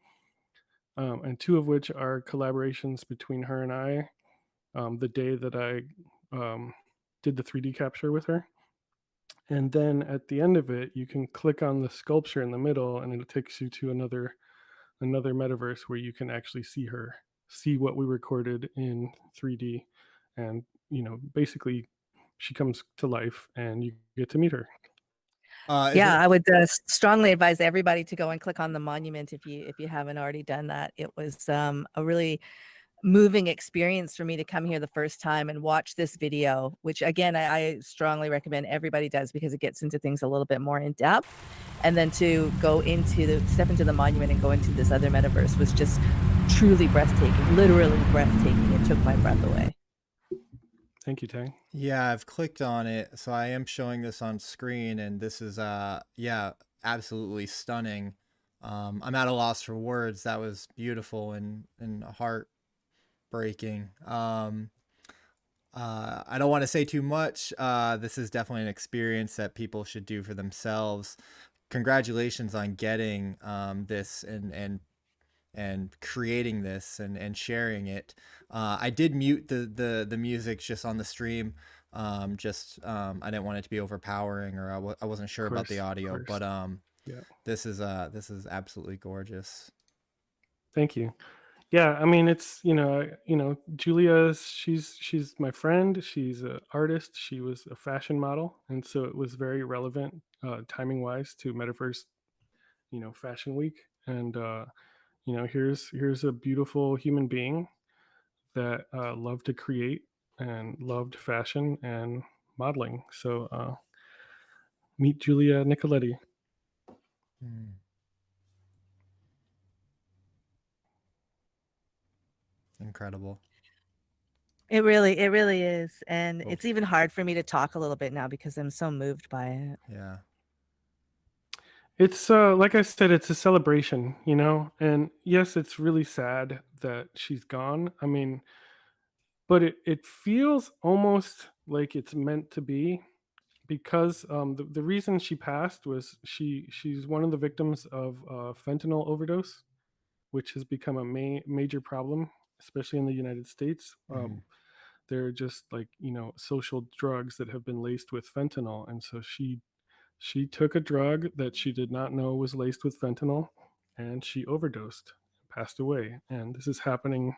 And 2 of which are collaborations between her and I, the day that I did the 3D capture with her. And then at the end of it, you can click on the sculpture in the middle, and it takes you to another metaverse where you can actually see what we recorded in 3D. And basically she comes to life and you get to meet her. I would strongly advise everybody to go and click on the monument if you haven't already done that. It was a really moving experience for me to come here the first time and watch this video, which again I strongly recommend everybody does, because it gets into things a little bit more in depth. And then to step into the monument and go into this other metaverse was just truly breathtaking, literally breathtaking. It took my breath away. Thank you, Tang. Yeah, I've clicked on it, so I am showing this on screen, and this is absolutely stunning. I'm at a loss for words. That was beautiful and heartbreaking. I don't want to say too much. This is definitely an experience that people should do for themselves. Congratulations on getting this and creating this and sharing it. I did mute the music just on the stream. I didn't want it to be overpowering, or I wasn't sure about the audio, but yeah. This is absolutely gorgeous. Thank you. Yeah, I mean, it's Julia, she's my friend. She's an artist. She was a fashion model, and so it was very relevant timing wise to Metaverse, Fashion Week. And here's a beautiful human being that loved to create and loved fashion and modeling. So meet Julia Nicoletti. Incredible. It really is. And it's even hard for me to talk a little bit now because I'm so moved by it. Yeah. It's like I said, it's a celebration, you know. And yes, it's really sad that she's gone. I mean, but it feels almost like it's meant to be because the reason she passed was she's one of the victims of fentanyl overdose, which has become a major problem, especially in the United States. Mm-hmm. They're just like, social drugs that have been laced with fentanyl, and so she took a drug that she did not know was laced with fentanyl, and she overdosed, passed away. And this is happening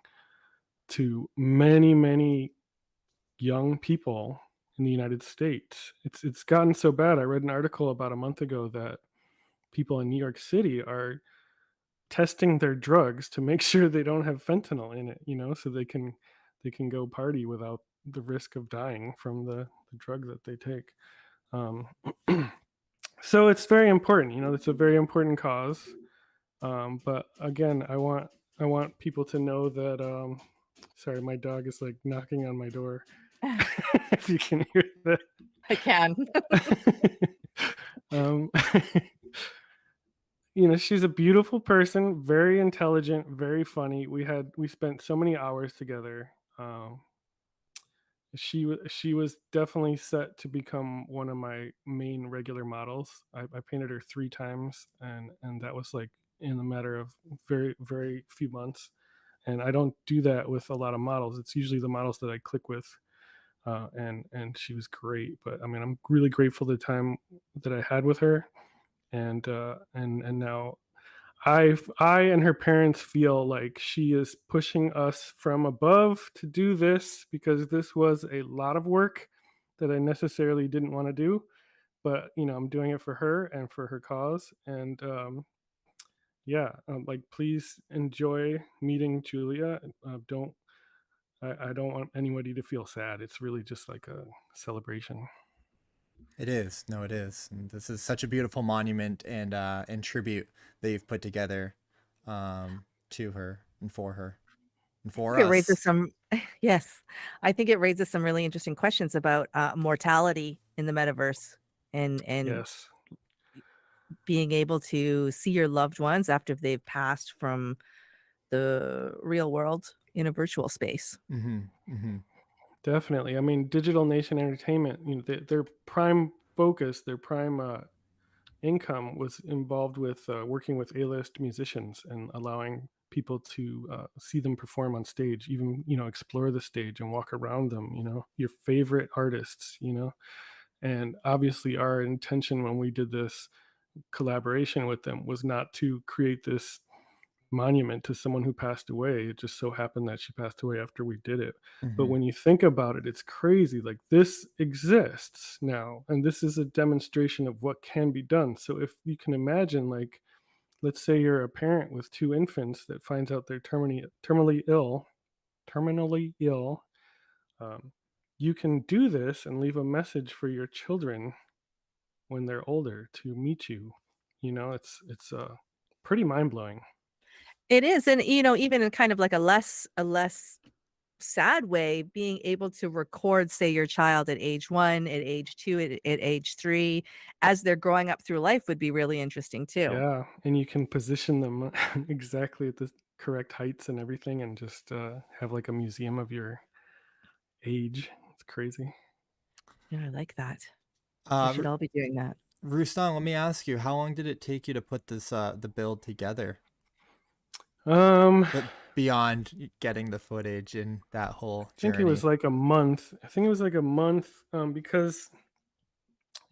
to many, many young people in the United States. It's gotten so bad. I read an article about a month ago that people in New York City are testing their drugs to make sure they don't have fentanyl in it, so they can go party without the risk of dying from the drug that they take. Um, so it's very important. It's a very important cause. But again, I want people to know that. Sorry, my dog is like knocking on my door. If you can hear that. I can. um, she's a beautiful person, very intelligent, very funny. We spent so many hours together. She was definitely set to become one of my main regular models. I painted her 3 times, and that was like in a matter of very, very few months. And I don't do that with a lot of models. It's usually the models that I click with. And she was great. But I mean, I'm really grateful the time that I had with her, and now I and her parents feel like she is pushing us from above to do this because this was a lot of work that I necessarily didn't want to do. But I'm doing it for her and for her cause. And yeah, like please enjoy meeting Julia. Don't I don't want anybody to feel sad. It's really just like a celebration. It is. No, it is. And this is such a beautiful monument and tribute that you've put together to her and for It raises us. some yes, I think it raises some really interesting questions about mortality in the metaverse and Yes. being able to see your loved ones after they've passed from the real world in a virtual space. Mm-hmm. Mm-hmm. Definitely. I mean, Digital Nation Entertainment, their prime focus, their prime income was involved with working with A-list musicians and allowing people to see them perform on stage, even, explore the stage and walk around them, your favorite artists, And obviously our intention when we did this collaboration with them was not to create this monument to someone who passed away. It just so happened that she passed away after we did it. But Mm-hmm. when you think about it, it's crazy. Like this exists now, and this is a demonstration of what can be done. So if you can imagine, like, let's say you're a parent with 2 infants that finds out they're terminally ill, um, you can do this and leave a message for your children when they're older to meet you. It's pretty mind blowing. It is, and even in kind of like a less sad way, being able to record, say, your child at age 1, at age 2, at age 3, as they're growing up through life would be really interesting too. Yeah, and you can position them exactly at the correct heights and everything, and just have like a museum of your age. It's crazy. Yeah, I like that. We Uh, should Ru- all be doing that. Ruslan, let me ask you, how long did it take you to put this the build together? Um, But beyond getting the footage and that whole I think it was journey. like a month. I think it was like a month, because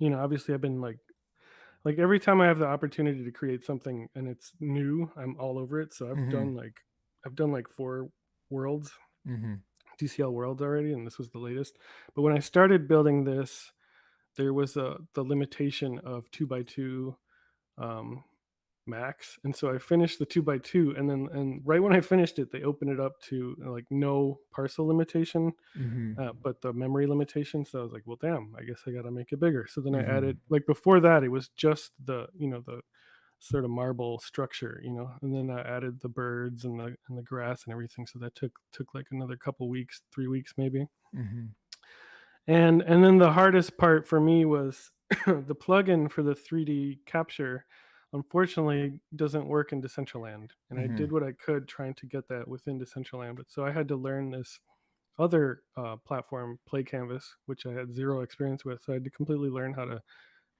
obviously I've been like every time I have the opportunity to create something and it's new, I'm all over it. So Mm-hmm. I've done like 4 worlds, Mm-hmm. DCL worlds already, and this was the latest. But when I started building this, there was the limitation of 2x2 um, max, and so I finished the 2x2, and right when I finished it, they opened it up to like no parcel limitation, Mm-hmm. but the memory limitation. So I was like, well, damn, I guess I got to make it bigger. So then I Mm-hmm. added, like before that, it was just the sort of marble structure, and then I added the birds and the grass and everything. So that took like another couple weeks, 3 weeks maybe. Mm-hmm. And then the hardest part for me was the plugin for the 3D capture. unfortunately doesn't work in Decentraland. And I Mhm. did what I could trying to get that within Decentraland. But so I had to learn this other platform, Play Canvas, which I had zero experience with. So I had to completely learn how to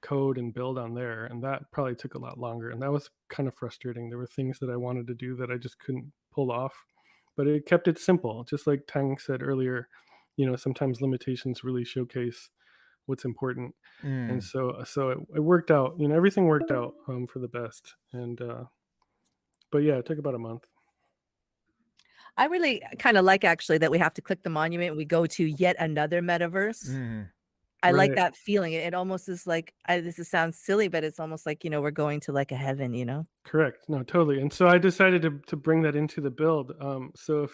code and build on there. And that probably took a lot longer. And that was kind of frustrating. There were things that I wanted to do that I just couldn't pull off. But it kept it simple. Just like Tang said earlier, sometimes limitations really showcase what's important. And so it worked out. Everything worked out for the best. And but yeah, it took about a month. I really kind of like actually that we have to click the monument and we go to yet another metaverse. Mhm. I like Right. that feeling. It almost is like sounds silly, but it's almost like, we're going to like a heaven. Correct. No, totally. And so I decided to bring that into the build. So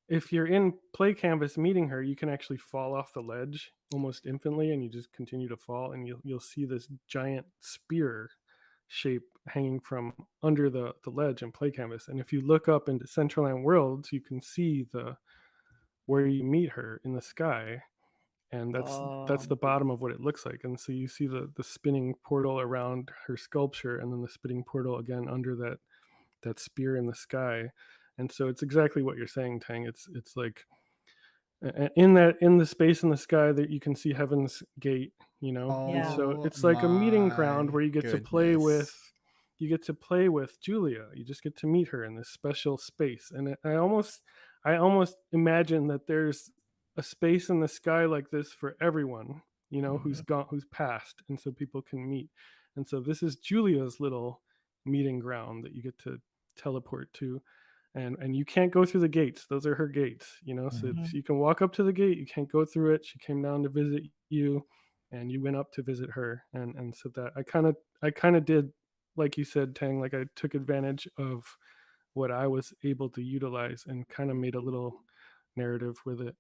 if you're in Play Canvas meeting her, you can actually fall off the ledge almost infinitely, and you just continue to fall, and you'll see this giant spear shape hanging from under the ledge in Play Canvas. And if you look up into Decentraland Worlds, you can see where you meet her in the sky, and that's the bottom of what it looks like. And so you see the spinning portal around her sculpture, and then the spinning portal again under that spear in the sky. And so it's exactly what you're saying, Tang. It's like in the space in the sky that you can see Heaven's Gate, and so Oh it's like a meeting ground my where you get to play with goodness. Julia. You just get to meet her in this special space. And I almost imagine that there's a space in the sky like this for everyone, who's gone, who's passed, and so people can meet. And so this is Julia's little meeting ground that you get to teleport to. And you can't go through the gates. Those are her gates, so you can walk up to the gate, you can't go through it. She came down to visit you, and you went up to visit her. And so that I kind of did, like you said, Tang, like I took advantage of what I was able to utilize and kind of made a little narrative with it.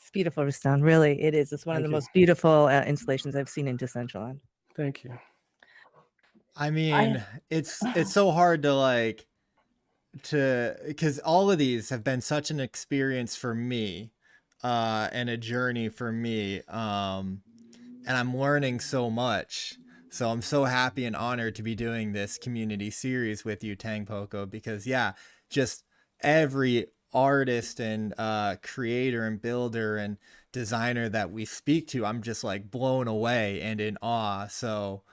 It's beautiful, Rustan. Really, it is. It's one of Thank the you. most beautiful installations I've seen in Decentraland. Thank you. I mean, it's so hard because all of these have been such an experience for me, and a journey for me. And I'm learning so much. So I'm so happy and honored to be doing this community series with you, Tang Poco, because just every artist and creator and builder and designer that we speak to, I'm just like blown away and in awe. So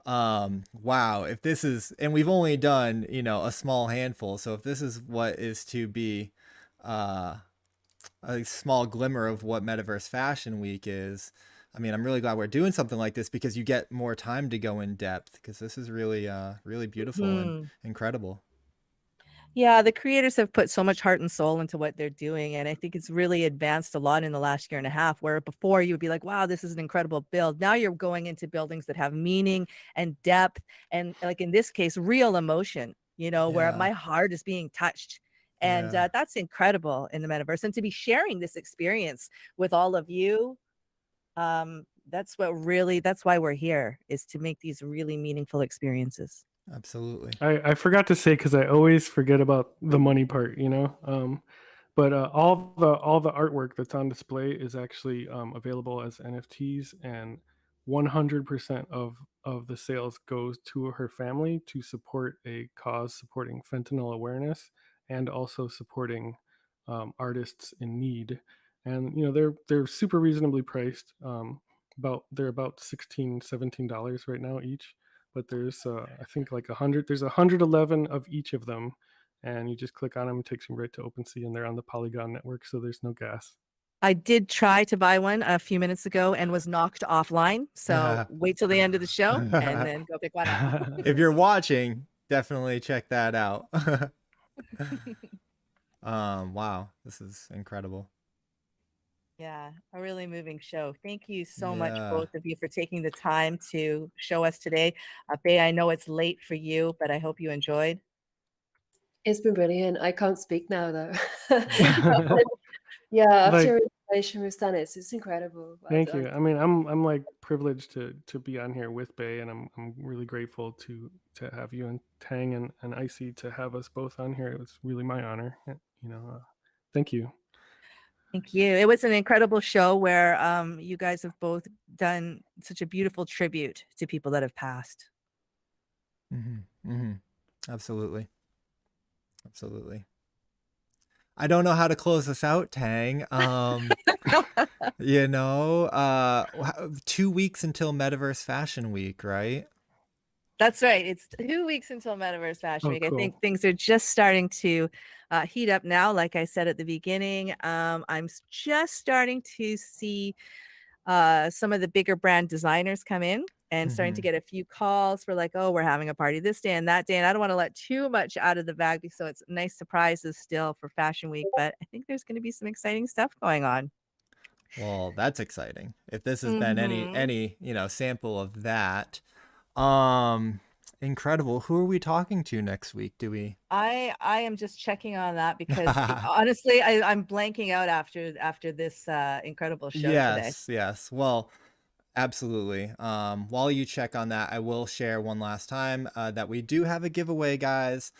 wow, if this is, and we've only done, a small handful. So if this is what is to be a small glimmer of what Metaverse Fashion Week is, I mean, I'm really glad we're doing something like this because you get more time to go in depth, because this is really, really beautiful and incredible. Yeah, the creators have put so much heart and soul into what they're doing. And I think it's really advanced a lot in the last year and a half, where before you would be like, wow, this is an incredible build. Now you're going into buildings that have meaning and depth. And like in this case, real emotion, where my heart is being touched. And that's incredible in the metaverse. And to be sharing this experience with all of you, that's why we're here, is to make these really meaningful experiences. Absolutely. I forgot to say, because I always forget about the money part, but all the artwork that's on display is actually available as NFTs, and 100% of the sales goes to her family to support a cause supporting fentanyl awareness, and also supporting artists in need. And they're super reasonably priced. They're about $16-17 right now each. But there's I think like 100. There's 111 of each of them, and you just click on them. It takes you right to OpenSea, and they're on the Polygon network, so there's no gas. I did try to buy one a few minutes ago and was knocked offline. So wait till the end of the show and then go pick one up. If you're watching, definitely check that out. Wow, this is incredible. Yeah, a really moving show. Thank you so much, both of you, for taking the time to show us today. Faye, I know it's late for you, but I hope you enjoyed. It's been brilliant. I can't speak now though. Yeah, after your information with Stan, it's incredible. Thank you. I mean, I'm like privileged to be on here with Bay, and I'm really grateful to have you and Tang and Icy to have us both on here. It was really my honor. Thank you. Thank you. It was an incredible show where you guys have both done such a beautiful tribute to people that have passed. Absolutely. Absolutely. I don't know how to close this out, Tang. You know, 2 weeks until Metaverse Fashion Week, right? That's right. It's 2 weeks until Metaverse Fashion Oh, Week. I think cool. things are just starting to heat up now. Like I said at the beginning, I'm just starting to see some of the bigger brand designers come in and starting to get a few calls for like, oh, we're having a party this day and that day. And I don't want to let too much out of the bag, so it's nice surprises still for Fashion Week. But I think there's going to be some exciting stuff going on. Well, that's exciting. If this has been Mhm. any, you know, sample of that. Incredible. Who are we talking to next week? Do we? I am just checking on that because honestly, I'm blanking out after this incredible show today. Yes. Well, absolutely. While you check on that, I will share one last time that we do have a giveaway, guys,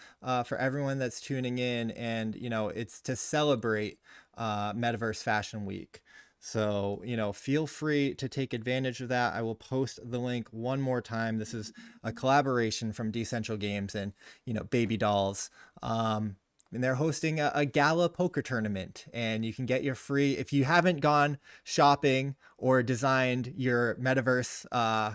for everyone that's tuning in, and you know, it's to celebrate Metaverse Fashion Week. So, you know, feel free to take advantage of that. I will post the link one more time. This is a collaboration from Decentral Games and, you know, Baby Dolls. And they're hosting a gala poker tournament, and you can get your free, if you haven't gone shopping or designed your Metaverse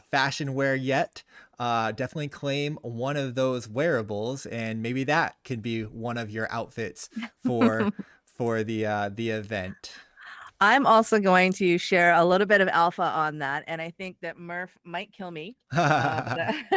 fashion wear yet, definitely claim one of those wearables, and maybe that could be one of your outfits for the event. I'm also going to share a little bit of alpha on that, and I think that Murph might kill me, but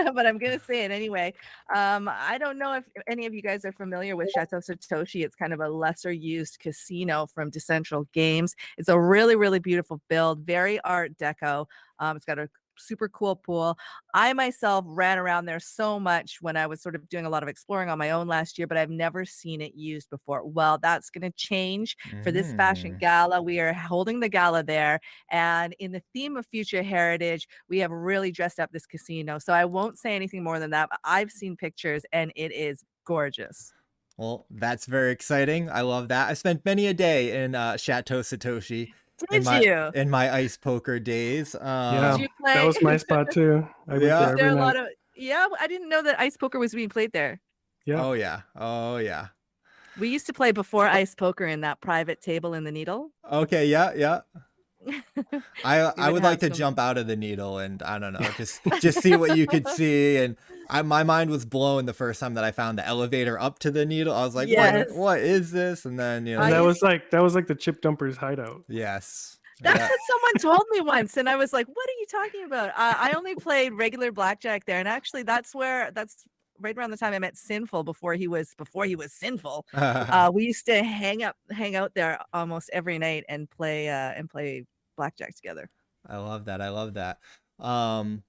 I'm going to say it anyway. I don't know if any of you guys are familiar with Chateau Satoshi. It's kind of a lesser used casino from Decentral Games. It's a really, really beautiful build, very Art Deco. It's got a super cool pool. I myself ran around there so much when I was sort of doing a lot of exploring on my own last year, but I've never seen it used before. Well, that's going to change for this fashion gala. We are holding the gala there, and in the theme of future heritage, we have really dressed up this casino. So I won't say anything more than that. But I've seen pictures, and it is gorgeous. Well, that's very exciting. I love that. I spent many a day in Chateau Satoshi in my ice poker days. Yeah, Did you play? that was my spot too. I went there Was there every a night. lot of? Yeah, I didn't know that ice poker was being played there. Yeah. Oh yeah. We used to play before ice poker in that private table in the Needle. Okay, yeah. I would like to some... jump out of the Needle and I don't know, just see what you could see. And my mind was blown the first time that I found the elevator up to the Needle. I was like, what is this? And then you know, and that was like the Chip Dumpers hideout. Yes. That's what someone told me once, and I was like, "What are you talking about?" I only played regular blackjack there, and actually, that's right around the time I met Sinful before he was sinful. We used to hang out there almost every night and play blackjack together. I love that.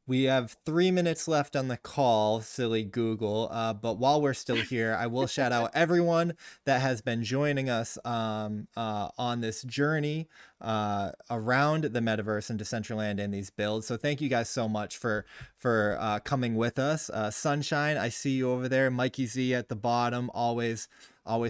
We have 3 minutes left on the call, silly Google. But while we're still here, I will shout out everyone that has been joining us on this journey around the metaverse and Decentraland and these builds. So thank you guys so much for coming with us. Sunshine, I see you over there. Mikey Z at the bottom, always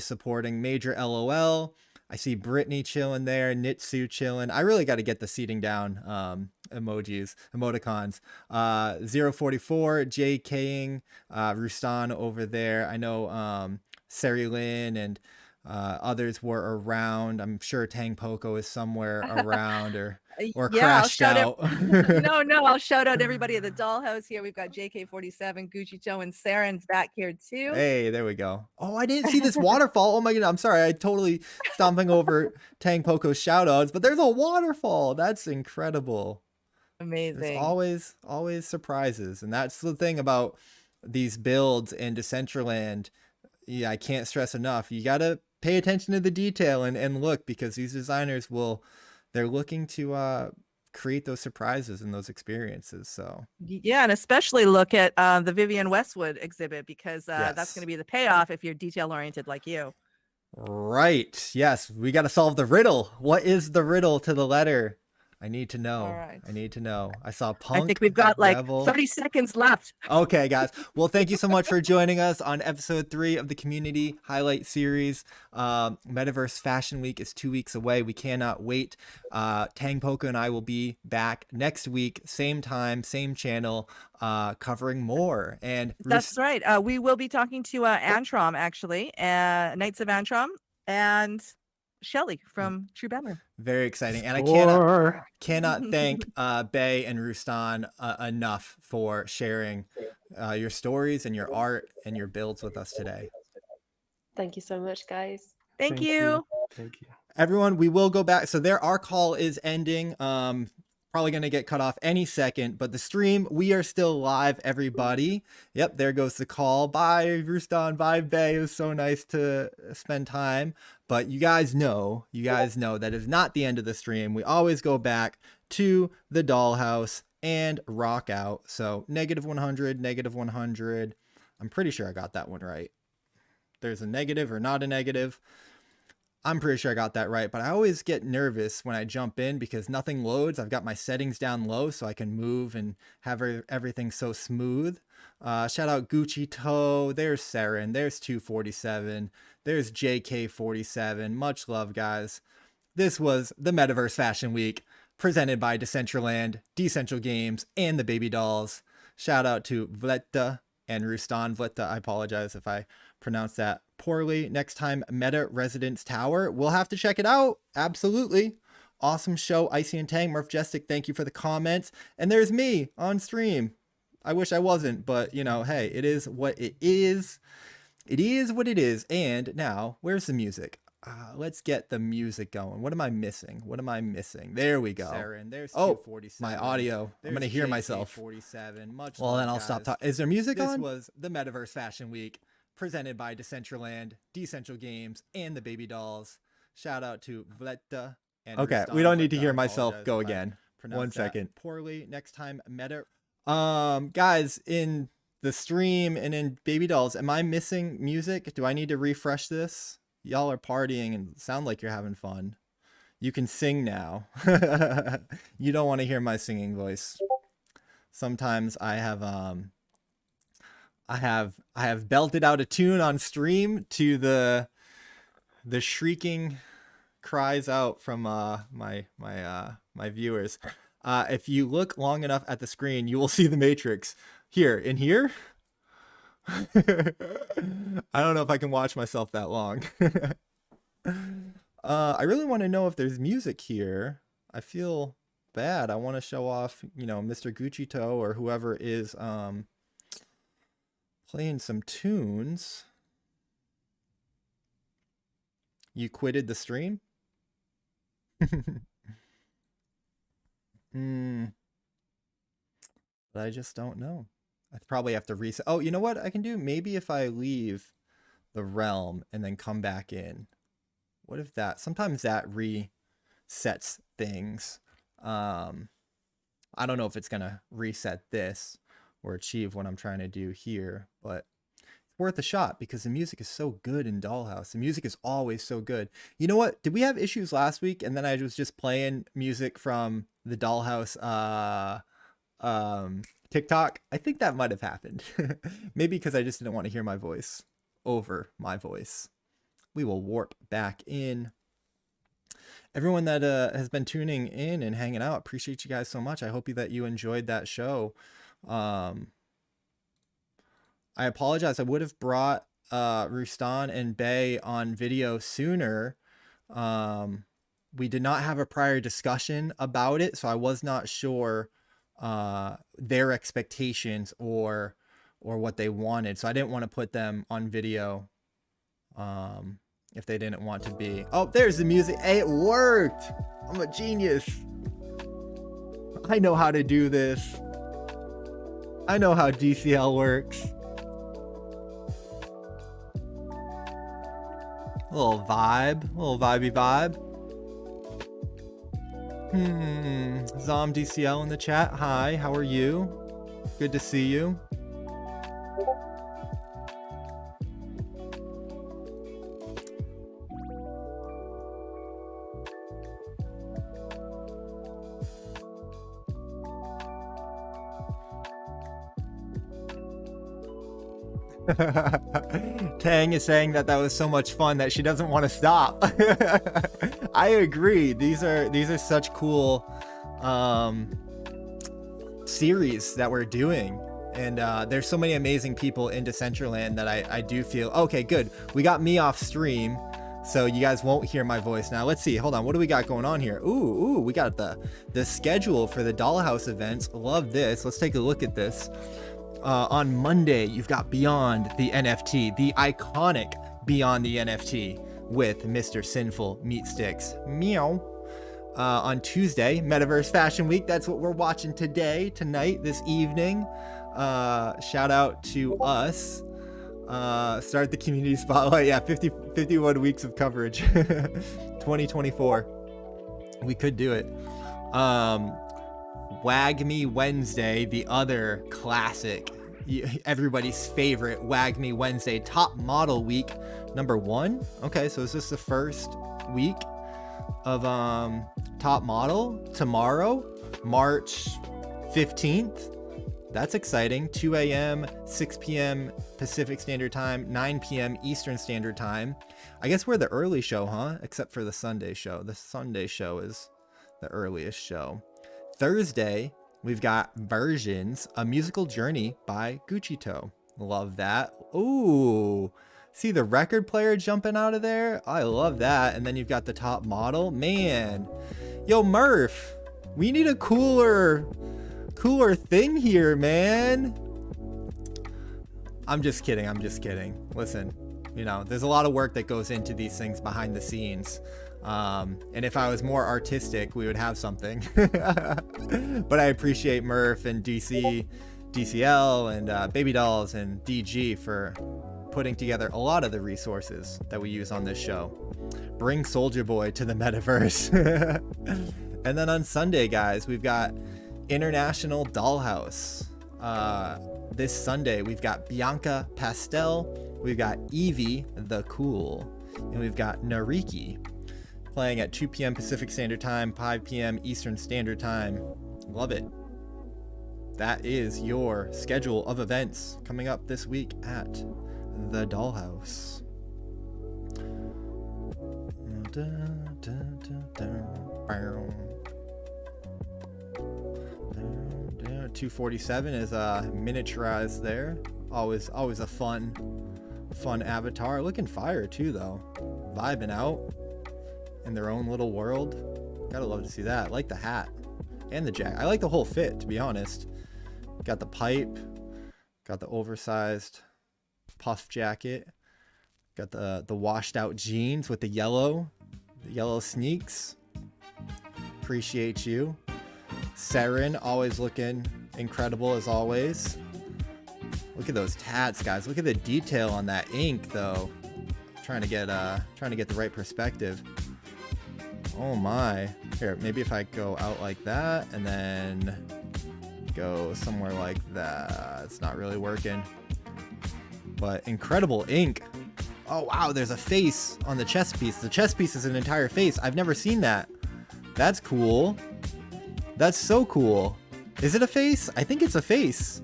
supporting. Major LOL. I see Brittany chilling there, Nitsu chilling. I really got to get the seating down emoticons. 044, JKing, Rustan over there. I know Sari Lynn and others were around. I'm sure Tang Poco is somewhere around or crashed out. No, I'll shout out everybody at the Dollhouse here. We've got JK47, Gucci Joe, and Saren's back here too. Hey, there we go. Oh, I didn't see this waterfall. Oh my god, I'm sorry. I totally stomping over Tang Poco's shout outs, but there's a waterfall. That's incredible. Amazing. There's always surprises. And that's the thing about these builds in Decentraland. Yeah, I can't stress enough. You got to pay attention to the detail and look, because these designers they're looking to create those surprises and those experiences. So yeah, and especially look at the Vivienne Westwood exhibit, because that's going to be the payoff if you're detail oriented like you. Right. Yes, we got to solve the riddle. What is the riddle to the letter I need to know. All right. I need to know. I saw I Punk. think we've got like Revel. 30 seconds left. Okay, guys. Well, thank you so much for joining us on episode 3 of the community highlight series. Metaverse Fashion Week is 2 weeks away. We cannot wait. Tang Poka and I will be back next week, same time, same channel, covering more. And That's right. We will be talking to Antrom, actually, Knights of Antrom, and Shelly from True Banner. very exciting. And I Score. cannot thank Bay and Rustan enough for sharing your stories and your art and your builds with us today. Thank you so much, guys. Thank you. Thank you. Everyone, we will go back. So our call is ending. Probably going to get cut off any second, but the stream, we are still live, everybody. Yep, there goes the call. Bye, Rustan. Bye, Bay. It was so nice to spend time. But you guys know that is not the end of the stream. We always go back to the dollhouse and rock out. So -100, -100. I'm pretty sure I got that one right. There's a negative or not a negative. I'm pretty sure I got that right, but I always get nervous when I jump in because nothing loads. I've got my settings down low so I can move and have everything so smooth. Shout out Gucci Toe. There's Saren. There's 247. There's JK47. Much love, guys. This was the Metaverse Fashion Week presented by Decentraland, Decentral Games, and the Baby Dolls. Shout out to Vleta and Rustan. Vleta, I apologize if I pronounced that poorly. Next time, Meta Residence Tower. We'll have to check it out. Absolutely. Awesome show. Icy and Tang. Murph Jestik, thank you for the comments. And there's me on stream. I wish I wasn't, but you know, hey, it is what it is. It is what it is. And now, where's the music? Let's get the music going. What am I missing? What am I missing? There we go. There's my audio. I'm going to hear myself. Well, then I'll stop talking. Is there music on? This was the Metaverse Fashion Week presented by Decentraland, Decentral Games, and the Baby Dolls. Shout out to Vleta and Okay, we don't need to hear myself go again. 1 second. Poorly. Next time, Meta. Guys, in the stream and in Baby Dolls, am I missing music? Do I need to refresh this? Y'all are partying and sound like you're having fun. You can sing now. You don't want to hear my singing voice. Sometimes I have belted out a tune on stream to the shrieking cries out from my viewers. If you look long enough at the screen, you will see the Matrix. In here. I don't know if I can watch myself that long. I really want to know if there's music here. I feel bad. I want to show off, Mr. Gucci Toe or whoever is playing some tunes. You quitted the stream? But I just don't know. I probably have to reset. Oh, you know what I can do? Maybe if I leave the realm and then come back in. What if sometimes that resets things. I don't know if it's going to reset this or achieve what I'm trying to do here, but it's worth a shot because the music is so good in Dollhouse. The music is always so good. You know what? Did we have issues last week? And then I was just playing music from the Dollhouse, TikTok. I think that might have happened. Maybe because I just didn't want to hear my voice over my voice. We will warp back in. Everyone that has been tuning in and hanging out, appreciate you guys so much. I hope that you enjoyed that show. I apologize. I would have brought Rustan and Bay on video sooner. We did not have a prior discussion about it, so I was not sure their expectations or what they wanted. So I didn't want to put them on video if they didn't want to be. Oh, there's the music. Hey, it worked. I'm a genius. I know how to do this. I know how DCL works. A little vibey vibe. Zom DCL in the chat. Hi, how are you? Good to see you. Tang is saying that was so much fun that she doesn't want to stop. I agree. These are such cool series that we're doing. And there's so many amazing people in Decentraland that I do feel, okay, good. We got me off stream, so you guys won't hear my voice now. Let's see. Hold on. What do we got going on here? Ooh, we got the schedule for the Dollhouse events. Love this. Let's take a look at this. On Monday, you've got Beyond the NFT, the iconic Beyond the NFT with Mr. Sinful Meat Sticks. Meow. On Tuesday, Metaverse Fashion Week. That's what we're watching tonight, this evening. Shout out to us. Start the community spotlight. Yeah, 51 weeks of coverage. 2024. We could do it. Wag Me Wednesday, the other classic, everybody's favorite Wag Me Wednesday, Top Model Week number 1. Okay, so is this the first week of Top Model? Tomorrow, March 15th. That's exciting. 2 a.m., 6 p.m. Pacific Standard Time, 9 p.m. Eastern Standard Time. I guess we're the early show, huh? Except for the Sunday show. The Sunday show is the earliest show. Thursday, we've got Versions, A Musical Journey by Gucci Toe. Love that. Ooh, see the record player jumping out of there? I love that. And then you've got the Top Model. Man, yo, Murph, we need a cooler thing here, man. I'm just kidding. Listen, there's a lot of work that goes into these things behind the scenes. And if I was more artistic, we would have something. But I appreciate Murph and DCL and Baby Dolls and DG for putting together a lot of the resources that we use on this show. Bring Soulja Boy to the metaverse. And then on Sunday, guys, we've got International Dollhouse. This Sunday, we've got Bianca Pastel, we've got Evie the Cool, and we've got Nariki playing at 2 p.m. Pacific Standard Time, 5 p.m. Eastern Standard Time. Love it. That is your schedule of events coming up this week at the Dollhouse. 247 is miniaturized there. Always a fun avatar. Looking fire too, though. Vibing out in their own little world. Gotta love to see that. I like the hat and the jacket. I like the whole fit, to be honest. Got the pipe, got the oversized puff jacket, got the washed out jeans with the yellow sneaks. Appreciate you. Saren, always looking incredible as always. Look at those tats, guys. Look at the detail on that ink, though. Trying to get the right perspective. Oh my. Here, maybe if I go out like that and then go somewhere like that. It's not really working. But incredible ink. Oh wow, there's a face on the chest piece. The chest piece is an entire face. I've never seen that. That's cool. That's so cool. Is it a face? I think it's a face.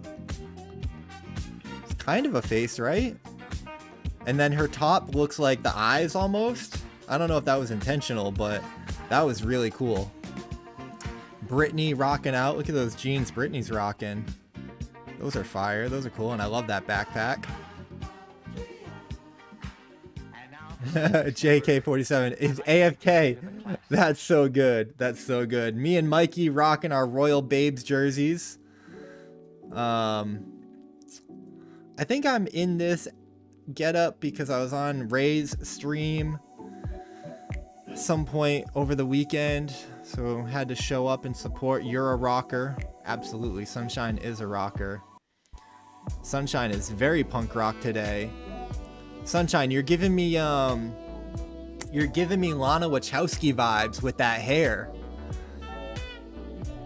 It's kind of a face, right? And then her top looks like the eyes almost. I don't know if that was intentional, but that was really cool. Brittany rocking out. Look at those jeans Brittany's rocking. Those are fire. Those are cool. And I love that backpack. JK47 is AFK. That's so good. That's so good. Me and Mikey rocking our Royal Babes jerseys. I think I'm in this get up because I was on Ray's stream some point over the weekend, so had to show up and support. You're a rocker. Absolutely. Sunshine is a rocker. Sunshine is very punk rock today. Sunshine, you're giving me Lana Wachowski vibes with that hair.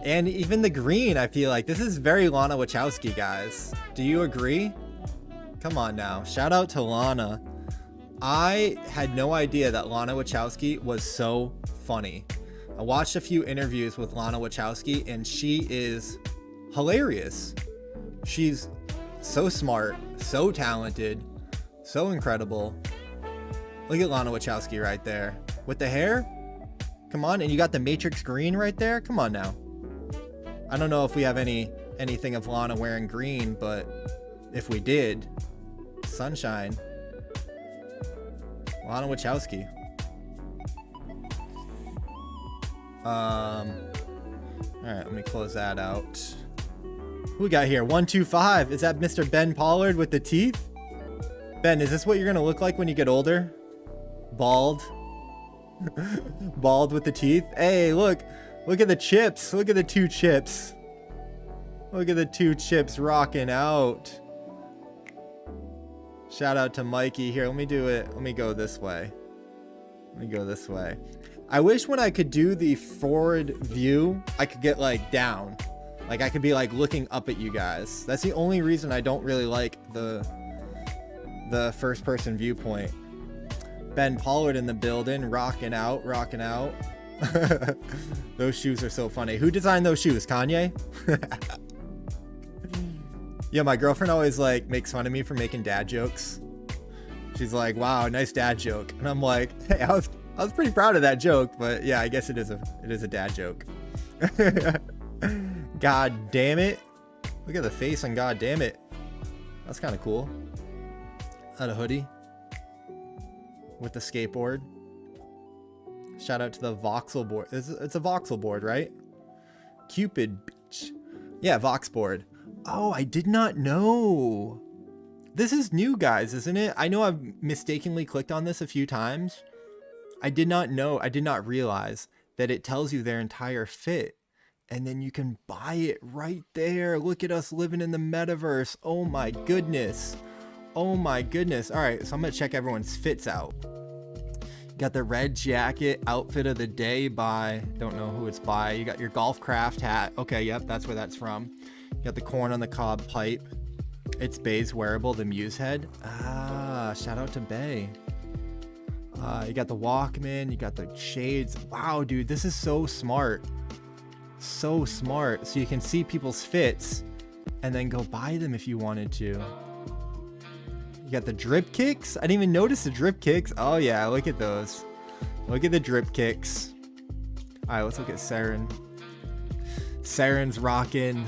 And even the green, I feel like this is very Lana Wachowski, guys. Do you agree? Come on now. Shout out to Lana. I had no idea that Lana Wachowski was so funny. I watched a few interviews with Lana Wachowski and she is hilarious. She's so smart, So talented. So incredible. Look at Lana Wachowski right there. With the hair? Come on, and you got the Matrix green right there? Come on now. I don't know if we have anything of Lana wearing green, but if we did, Sunshine. Lana Wachowski. Alright, let me close that out. Who we got here? 125. Is that Mr. Ben Pollard with the teeth? Ben, is this what you're gonna look like when you get older? Bald. Bald with the teeth. Hey, look at the chips. Look at the 2 chips. Look at the 2 chips rocking out. Shout out to Mikey. Here, let me do it. Let me go this way. Let me go this way. I wish when I could do the forward view, I could get like down. Like I could be like looking up at you guys. That's the only reason I don't really like the first person viewpoint. Ben Pollard in the building, rocking out, rocking out. Those shoes are so funny. Who designed those shoes? Kanye? Yeah, my girlfriend always like makes fun of me for making dad jokes. She's like, "Wow, nice dad joke," and I'm like, "Hey, I was pretty proud of that joke, but yeah, I guess it is a dad joke." God damn it! Look at the face on God damn it. That's kind of cool. Had a hoodie with the skateboard. Shout out to the voxel board. It's a voxel board, right? Cupid bitch. Yeah, vox board. Oh, I did not know. This is new, guys, isn't it? I know I've mistakenly clicked on this a few times. I did not know. I did not realize that it tells you their entire fit. And then you can buy it right there. Look at us living in the metaverse. Oh my goodness. Oh my goodness. All right, so I'm going to check everyone's fits out. Got the red jacket outfit of the day by, don't know who it's by. You got your golf craft hat. Okay, yep, that's where that's from. You got the corn on the cob pipe. It's Bay's wearable, the Muse head. Ah, shout out to Bay. You got the Walkman, you got the shades. Wow, dude, this is so smart. So smart. So you can see people's fits and then go buy them if you wanted to. You got the drip kicks. I didn't even notice the drip kicks. Oh yeah, look at those. Look at the drip kicks. All right, let's look at Saren. Saren's rocking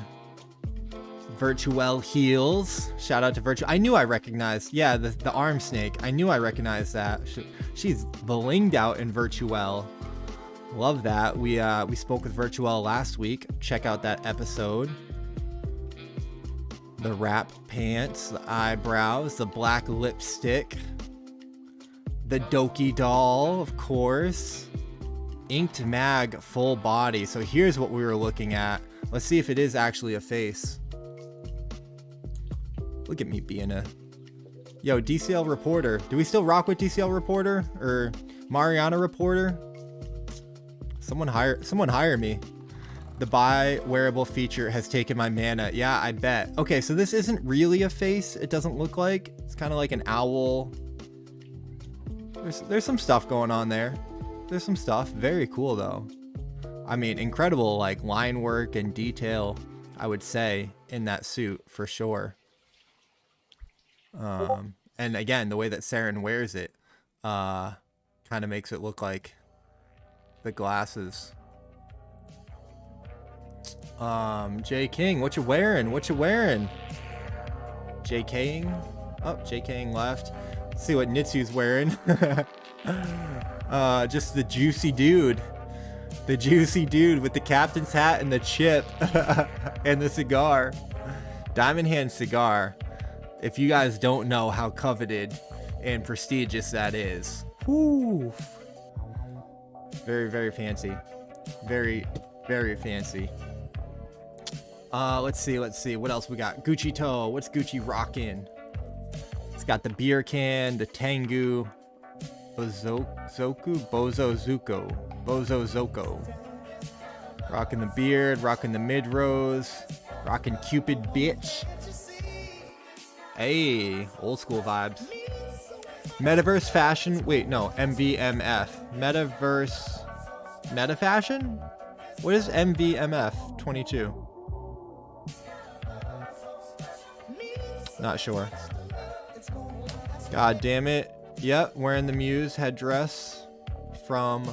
Virtual heels. Shout out to Virtual. I knew I recognized. Yeah, the arm snake. I knew I recognized that. She's blinged out in Virtual. Love that. We spoke with Virtual last week. Check out that episode. The wrap pants, the eyebrows, the black lipstick, the Doki doll, of course. Inked mag full body. So here's what we were looking at. Let's see if it is actually a face. Look at me being a... Yo, DCL Reporter. Do we still rock with DCL Reporter? Or Mariana Reporter? Someone hire me. The buy wearable feature has taken my mana. Yeah, I bet. Okay, so this isn't really a face. It doesn't look like. It's kind of like an owl. There's some stuff going on there. There's some stuff. Very cool, though. I mean, incredible, like, line work and detail, I would say, in that suit, for sure. And again, the way that Saren wears it kind of makes it look like the glasses. J King, what you wearing? What you wearing? JKing? Oh, JKing left. Let's see what Nitsu's wearing. Just the juicy dude. The juicy dude with the captain's hat and the chip and the cigar. Diamond Hand cigar. If you guys don't know how coveted and prestigious that is. Whew. Very, very fancy. Very, very fancy. Let's see. What else we got? Gucci toe. What's Gucci rocking? It's got the beer can, the Tengu, Bozo Zoko. Rocking the beard, rocking the mid-rose, rocking Cupid bitch. Hey, old school vibes. Metaverse fashion. Wait, no, MVMF. Metaverse meta fashion? What is MVMF 22? Not sure. God damn it. Yep, wearing the Muse headdress from...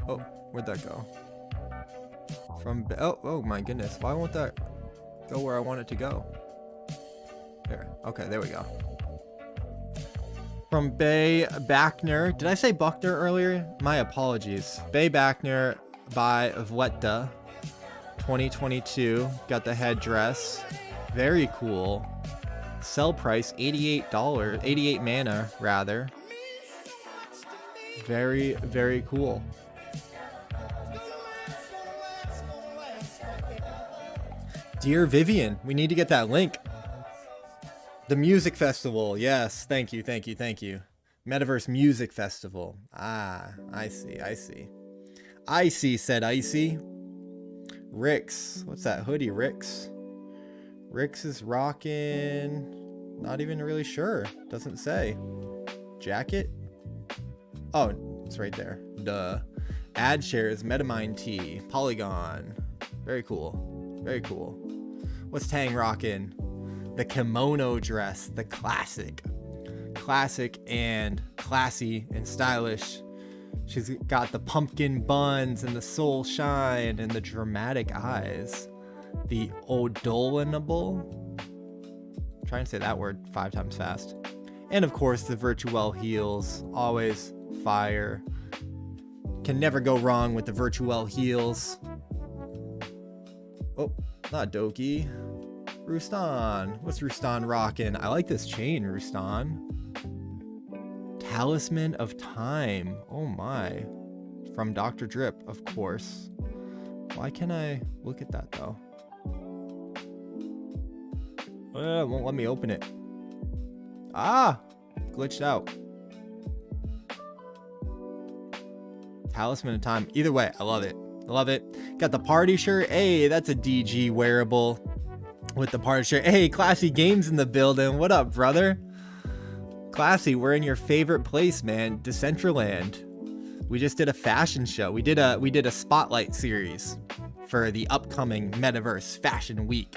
Oh, where'd that go? From... Oh my goodness. Why won't that go where I want it to go? There. Okay, there we go. From Bay Backner. Did I say Buckner earlier? My apologies. Bay Backner by Vletta. 2022. Got the headdress. Very cool. Sell price $88. 88 mana, rather. Very, very cool. Dear Vivian, we need to get that link. The music festival. Yes, thank you, thank you, thank you. Metaverse Music Festival. Ah, I see, I see. Icy, said Icy. Rix. What's that hoodie, Rix? Rix is rocking... Not even really sure. Doesn't say. Jacket? Oh, it's right there. Duh. Ad shares, Metamind T. Polygon. Very cool. Very cool. What's Tang rocking? The kimono dress. The classic. Classic and classy and stylish. She's got the pumpkin buns and the soul shine and the dramatic eyes. The odolinable. Trying to say that word 5 times fast. And of course the Virtual heels. Always fire. Can never go wrong with the Virtual heels. Oh, not Doki. Rustan. What's Rustan rocking? I like this chain, Rustan. Talisman of Time. Oh my. From Dr. Drip, of course. Why can't I look at that though? It won't let me open it. Ah! Glitched out. Talisman of Time. Either way, I love it. I love it. Got the party shirt. Hey, that's a DG wearable with the party shirt. Hey, Classy Games in the building. What up, brother? Classy, we're in your favorite place, man. Decentraland. We just did a fashion show. We did a spotlight series for the upcoming Metaverse Fashion Week.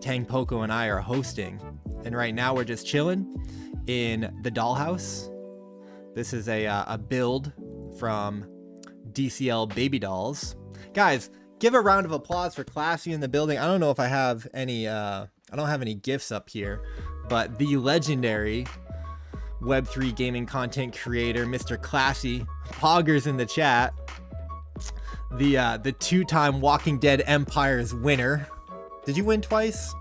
Tang Poco and I are hosting, and right now we're just chilling in the dollhouse. This is a build from DCL Baby Dolls. Guys, give a round of applause for Classy in the building. I don't know if I have any I don't have any gifts up here, but the legendary Web3 gaming content creator, Mr. Classy, Poggers in the chat. The two-time Walking Dead Empire's winner. Did you win twice?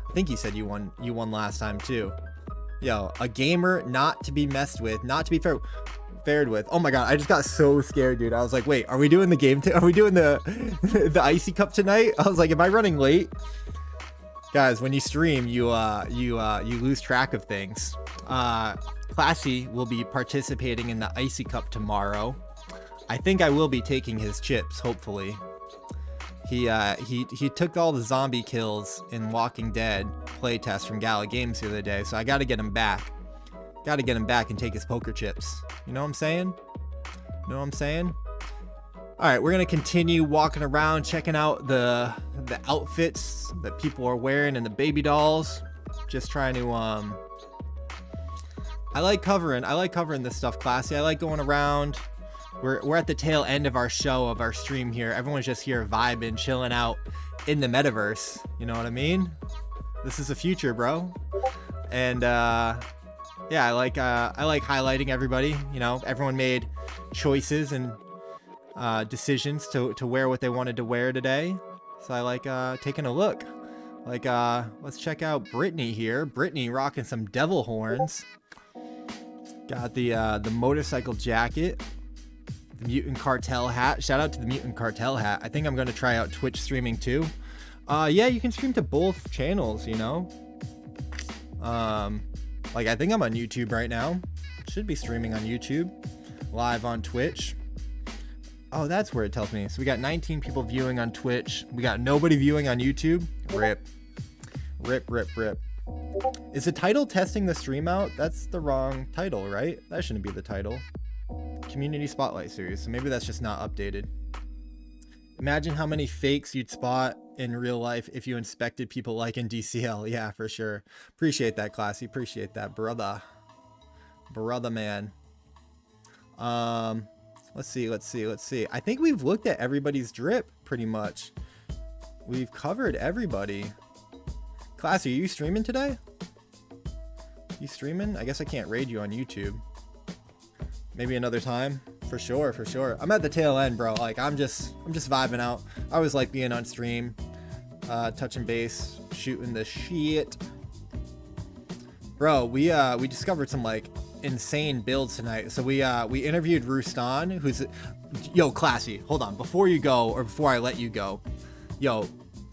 I think you said you won last time too. Yo, a gamer not to be messed with, not to be fared with. Oh my god, I just got so scared, dude. I was like, wait, are we doing the game? Are we doing the the Icy Cup tonight? I was like, am I running late? Guys, when you stream, you lose track of things. Classy will be participating in the Icy Cup tomorrow. I think I will be taking his chips, hopefully. He took all the zombie kills in Walking Dead playtest from Gala Games the other day, so I gotta get him back. Gotta get him back and take his poker chips. You know what I'm saying? You know what I'm saying? Alright, we're gonna continue walking around, checking out the outfits that people are wearing and the baby dolls. Just trying to I like covering this stuff, Classy. I like going around. We're at the tail end of our show, of our stream here. Everyone's just here vibing, chilling out in the metaverse. You know what I mean? This is the future, bro. And yeah, I like highlighting everybody. You know, everyone made choices and decisions to wear what they wanted to wear today. So I like taking a look. Like let's check out Brittany here. Brittany rocking some devil horns. Got the motorcycle jacket. Mutant Cartel hat. Shout out to the Mutant Cartel hat. I think I'm going to try out Twitch streaming too. Yeah, you can stream to both channels, you know. Like I think I'm on YouTube right now. Should be streaming on YouTube. Live on Twitch. Oh, that's where it tells me. So we got 19 people viewing on Twitch. We got nobody viewing on YouTube. Rip. Rip, rip, rip. Is the title testing the stream out? That's the wrong title, right? That shouldn't be the title. Community Spotlight series, so maybe that's just not updated. Imagine how many fakes you'd spot in real life if you inspected people like in DCL. Yeah, for sure. Appreciate that, Classy. Appreciate that, brother man. Let's see. I think we've looked at everybody's drip pretty much. We've covered everybody. Classy, are you streaming today? You streaming? I guess I can't raid you on YouTube. Maybe another time. For sure. I'm at the tail end, bro. Like I'm just vibing out. I always like being on stream, touching base, shooting the shit. Bro, we discovered some like insane builds tonight. So we interviewed Rustan, who's Classy. Hold on, before you go, or before I let you go,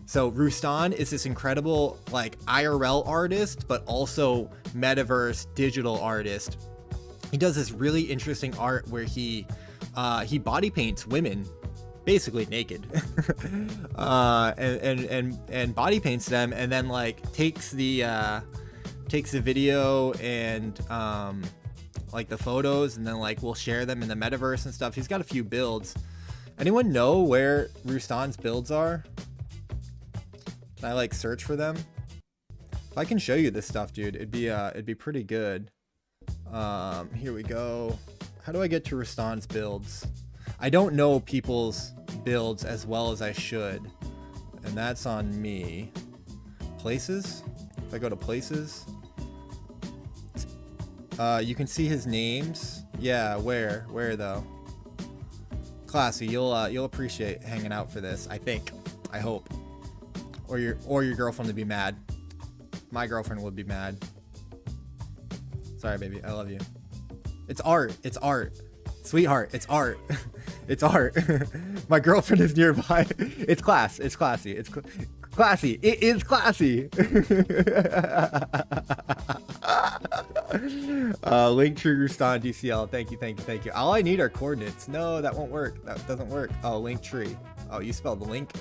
so Rustan is this incredible like IRL artist, but also metaverse digital artist. He does this really interesting art where he body paints women basically naked and body paints them, and then like takes the video and like the photos, and then like we'll share them in the metaverse and stuff. He's got a few builds. Anyone know where Rustan's builds are? Can I like search for them? If I can show you this stuff, dude, it'd be pretty good. Here we go. How do I get to Rustan's builds? I don't know people's builds as well as I should, and that's on me. Places? If I go to places, you can see his names. Yeah, where though? Classy, you'll appreciate hanging out for this. I think. I hope. Or your girlfriend would be mad. My girlfriend would be mad. Sorry, baby. I love you. It's art. It's art. Sweetheart, it's art. It's art. My girlfriend is nearby. It's class. It's classy. It's classy. It is classy. Linktree Rustan DCL. Thank you. All I need are coordinates. No, that won't work. That doesn't work. Oh, Linktree. Oh, you spelled the link.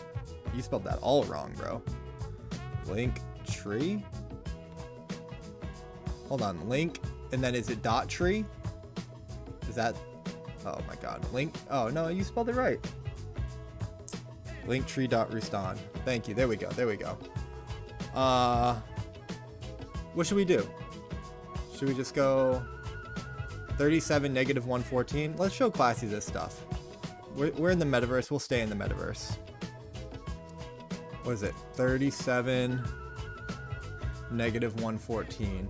You spelled that all wrong, bro. Linktree. Hold on. Link, and then is it dot tree? Is that? Oh my God. Link. Oh no, you spelled it right. Linktree.Rustan. Thank you. There we go. What should we do? Should we just go 37 negative 114? Let's show Classy this stuff. We're in the metaverse. We'll stay in the metaverse. What is it? 37 negative 114.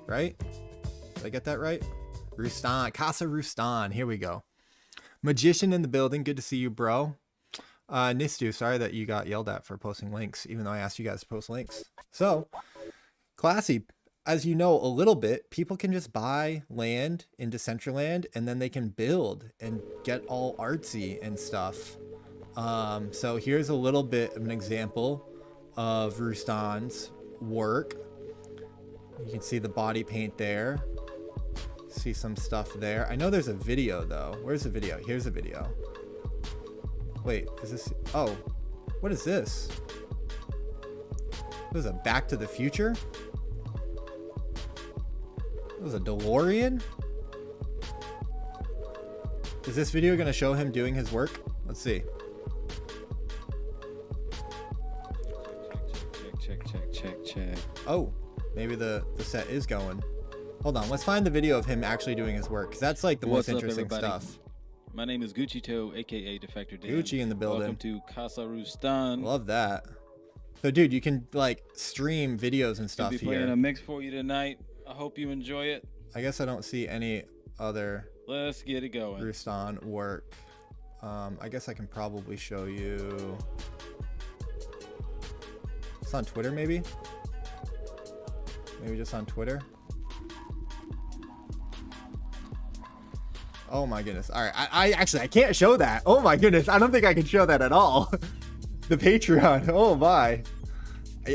Right? Did I get that right? Rustan. Casa Rustan. Here we go. Magician in the building. Good to see you, bro. Nistu, sorry that you got yelled at for posting links, even though I asked you guys to post links. So, Classy, as you know a little bit, people can just buy land in Decentraland, and then they can build and get all artsy and stuff. So here's a little bit of an example of Rustan's work. You can see the body paint there. See some stuff there. I know there's a video though. Where's the video? Here's a video. Wait, is this? Oh, what is this? What is it? Back to the Future? What was a DeLorean? Is this video gonna show him doing his work? Let's see. Check. Oh, maybe the set is going. Hold on, let's find the video of him actually doing his work, because that's like the most interesting stuff. My name is Gucci Toe, aka Defector Dan. Gucci in the building. Welcome to Casa Rustan. Love that. So, dude, you can like stream videos and stuff I'll be here. playing a mix for you tonight. I hope you enjoy it. I guess I don't see any other. Let's get it going. Rustan work. I guess I can probably show you. It's on Twitter, maybe. Maybe just on Twitter. Oh my goodness. All right. I actually, I can't show that. Oh my goodness. I don't think I can show that at all. The Patreon. Oh my.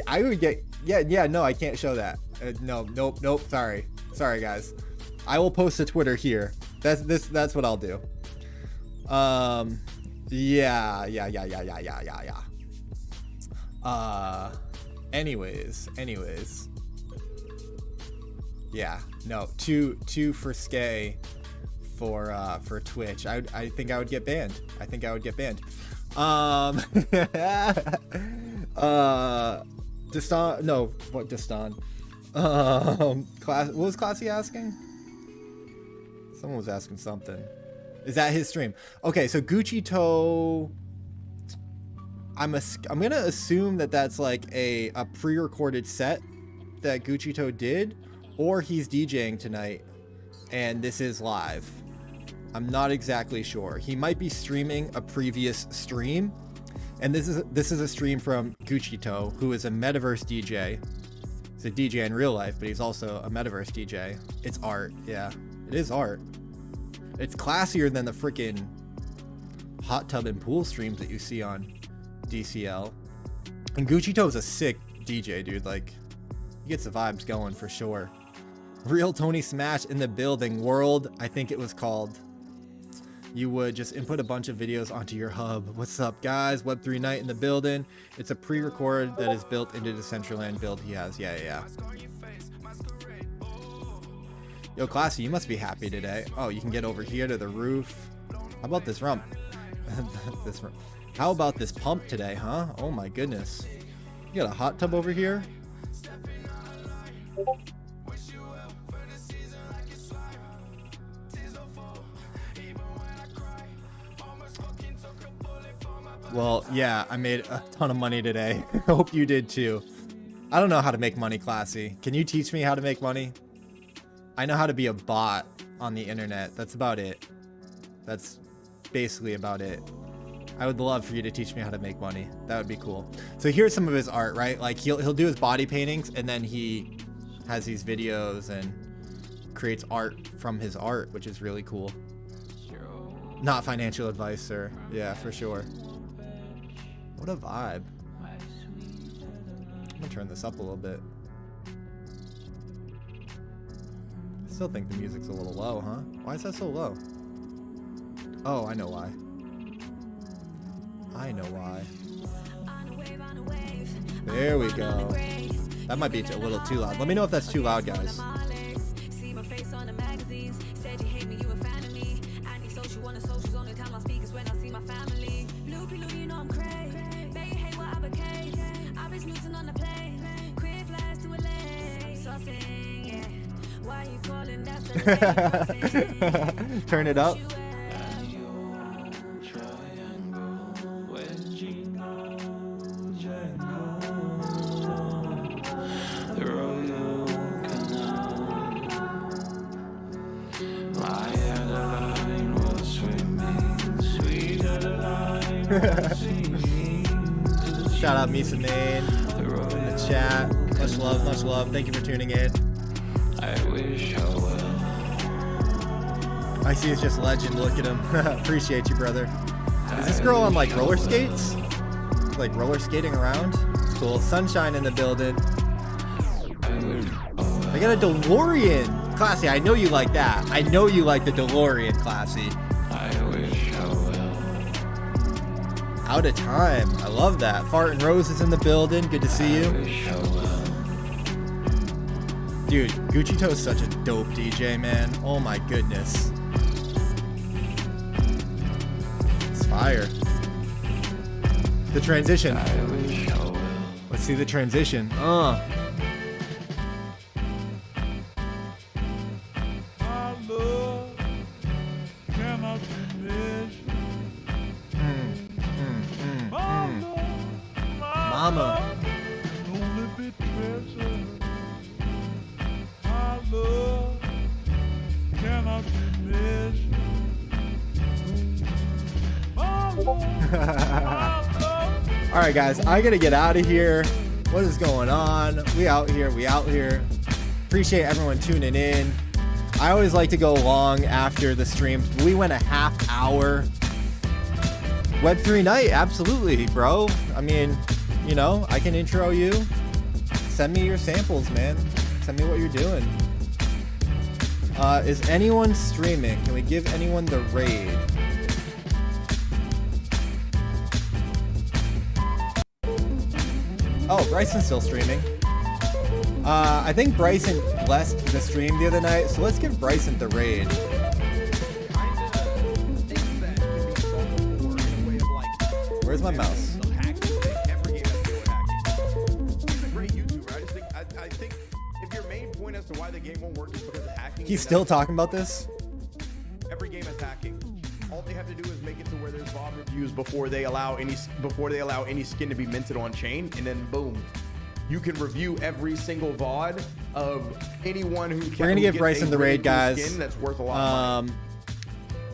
I would get, yeah, no, I can't show that. Nope. Sorry, guys. I will post to Twitter here. That's what I'll do. Yeah. Anyways. Yeah, no, too frisque for Twitch. I think I would get banned. Destan, no, what Destan? Class, what was Classy asking? Someone was asking something. Is that his stream? Okay, so Gucci Toe. I'm gonna assume that that's like a pre-recorded set that Gucci Toe did, or he's DJing tonight, and this is live. I'm not exactly sure. He might be streaming a previous stream, and this is a stream from Gucci Toe, who is a metaverse DJ. He's a DJ in real life, but he's also a metaverse DJ. It's art, yeah, it is art. It's classier than the freaking hot tub and pool streams that you see on DCL. And Gucci Toe is a sick DJ, dude. Like, he gets the vibes going for sure. Real Tony Smash in the building. World, I think it was called. You would just input a bunch of videos onto your hub. What's up, guys? Web3 Night in the building. It's a pre-record that is built into the Decentraland build he has. Yeah. Yo, Classy, you must be happy today. Oh, you can get over here to the roof. How about this rump? How about this pump today, huh? Oh my goodness. You got a hot tub over here? Well, yeah, I made a ton of money today. I hope you did too. I don't know how to make money, Classy. Can you teach me how to make money? I know how to be a bot on the internet. That's about it. That's basically about it. I would love for you to teach me how to make money. That would be cool. So here's some of his art, right? Like he'll do his body paintings, and then he has these videos and creates art from his art, which is really cool. Not financial advice, sir. Yeah, for sure. What a vibe. I'm gonna turn this up a little bit. I still think the music's a little low, huh? Why is that so low? Oh, I know why. I know why. There we go. That might be a little too loud. Let me know if that's too loud, guys. Turn it up. Shout out Misa Main in the chat. Much love, much love. Thank you for tuning in. I see it's just legend. Look at him. Appreciate you, brother. Is this girl on like roller skates? Like roller skating around? It's cool. Sunshine in the building. I got a DeLorean. Classy, I know you like that. I know you like the DeLorean, Classy. Out of time. I love that. Fart and Rose is in the building. Good to see you. Dude, Gucci Toe is such a dope DJ, man. Oh my goodness. It's fire. The transition. Let's see the transition. Mama. All right, guys, I gotta get out of here. What is going on? We out here. Appreciate everyone tuning in. I always like to go long after the streams. We went a half hour. Web3 night, absolutely, bro. I mean, you know, I can intro you. Send me your samples, man. Send me what you're doing. Is anyone streaming? Can we give anyone the raid? Oh, Bryson's still streaming. I think Bryson blessed the stream the other night, so let's give Bryson the raid. Where's my mouse? point as to why the game won't work is because of hacking. He's still talking about this? Every game has hacking. All they have to do is make it to where there's VOD reviews before they allow any skin to be minted on chain, and then boom, you can review every single VOD of anyone who. We're gonna give Bryson the raid, guys. Skin that's worth a lot of money.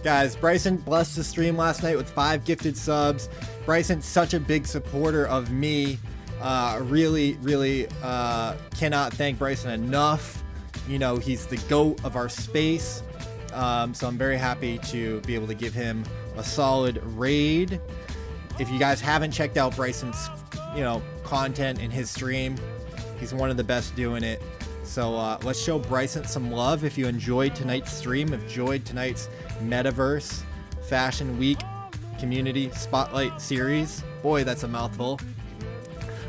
Guys, Bryson blessed the stream last night with 5 gifted subs. Bryson's such a big supporter of me. Really cannot thank Bryson enough. You know, he's the GOAT of our space. So I'm very happy to be able to give him a solid raid. If you guys haven't checked out Bryson's, content in his stream, he's one of the best doing it. So let's show Bryson some love. If you enjoyed tonight's stream, enjoyed tonight's Metaverse Fashion Week Community Spotlight Series. Boy, that's a mouthful.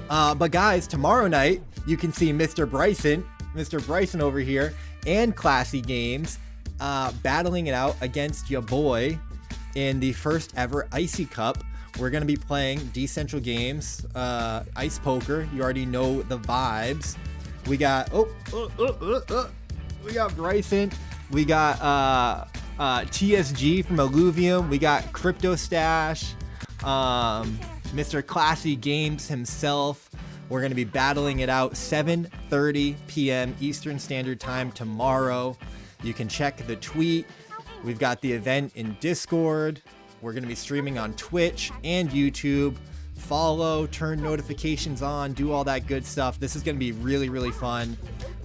But guys, tomorrow night, you can see Mr. Bryson over here, and Classy Games battling it out against your boy in the first ever Icy Cup. We're going to be playing Decentral Games, Ice Poker. You already know the vibes. We got, we got Bryson. We got TSG from Illuvium. We got Crypto Stash. Mr. Classy Games himself. We're going to be battling it out 7:30 p.m. Eastern Standard Time tomorrow. You can check the tweet. We've got the event in Discord. We're going to be streaming on Twitch and YouTube. Follow, turn notifications on, do all that good stuff. This is going to be really, really fun.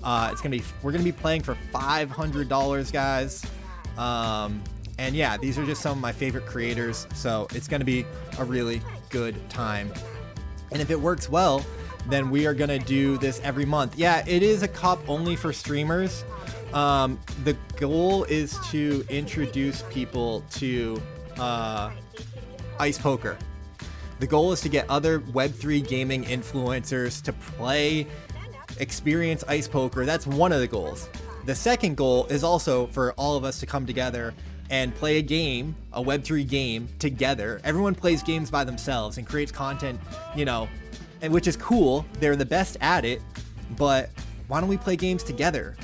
We're going to be playing for $500, guys. And yeah, these are just some of my favorite creators. So it's going to be a really good time. And if it works well, then we are going to do this every month. Yeah, it is a cup only for streamers. The goal is to introduce people to Ice Poker. The goal is to get other Web3 gaming influencers to experience Ice Poker. That's one of the goals. The second goal is also for all of us to come together and play a game, a Web3 game together. Everyone plays games by themselves and creates content, and which is cool. They're the best at it, but why don't we play games together?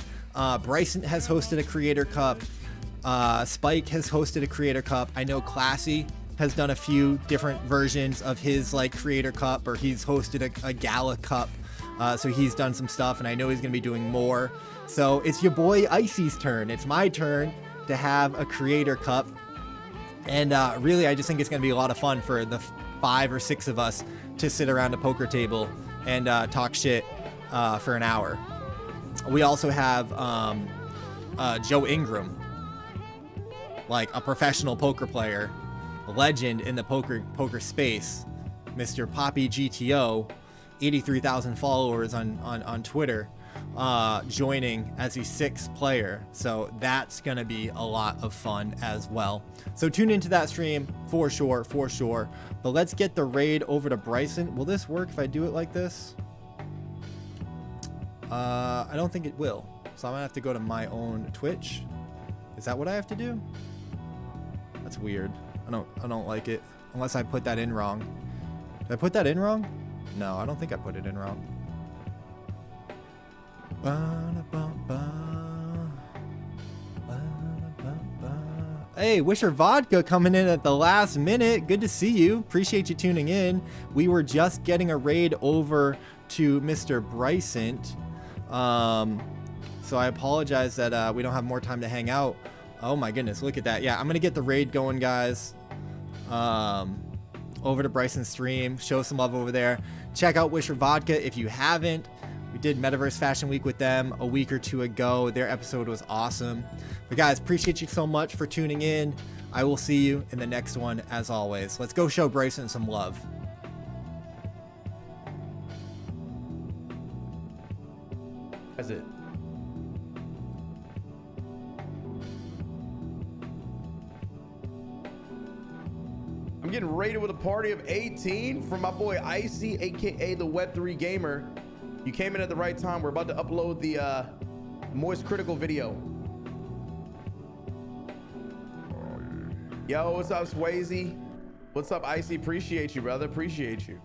Bryson has hosted a Creator Cup. Spike has hosted a Creator Cup. I know Classy has done a few different versions of his Creator Cup, or he's hosted a Gala Cup. So he's done some stuff, and I know he's going to be doing more. So it's your boy Icy's turn. It's my turn to have a Creator Cup. And really, I just think it's going to be a lot of fun for the 5 or 6 of us to sit around a poker table and talk shit for an hour. We also have Joe Ingram, a professional poker player, a legend in the poker space, Mr. Poppy GTO, 83,000 followers on Twitter, joining as the 6th player. So that's going to be a lot of fun as well. So tune into that stream for sure. But let's get the raid over to Bryson. Will this work if I do it like this? I don't think it will. So I'm gonna have to go to my own Twitch. Is that what I have to do? That's weird. I don't like it. Unless I put that in wrong. Did I put that in wrong? No, I don't think I put it in wrong. Hey, Wisher Vodka coming in at the last minute. Good to see you. Appreciate you tuning in. We were just getting a raid over to Mr. Bryson. So I apologize that we don't have more time to hang out. Oh my goodness, look at that. Yeah, I'm gonna get the raid going, guys. Over to Bryson's stream. Show some love over there. Check out Wisher Vodka if you haven't. We did Metaverse Fashion Week with them a week or 2 ago. Their episode was awesome. But guys, appreciate you so much for tuning in. I will see you in the next one as always. Let's go show Bryson some love. That's it. I'm getting raided with a party of 18 from my boy Icy, aka the Web3 Gamer. You came in at the right time. We're about to upload the Moist Critical video. Yo, what's up, Swayze? What's up, Icy? Appreciate you, brother. Appreciate you.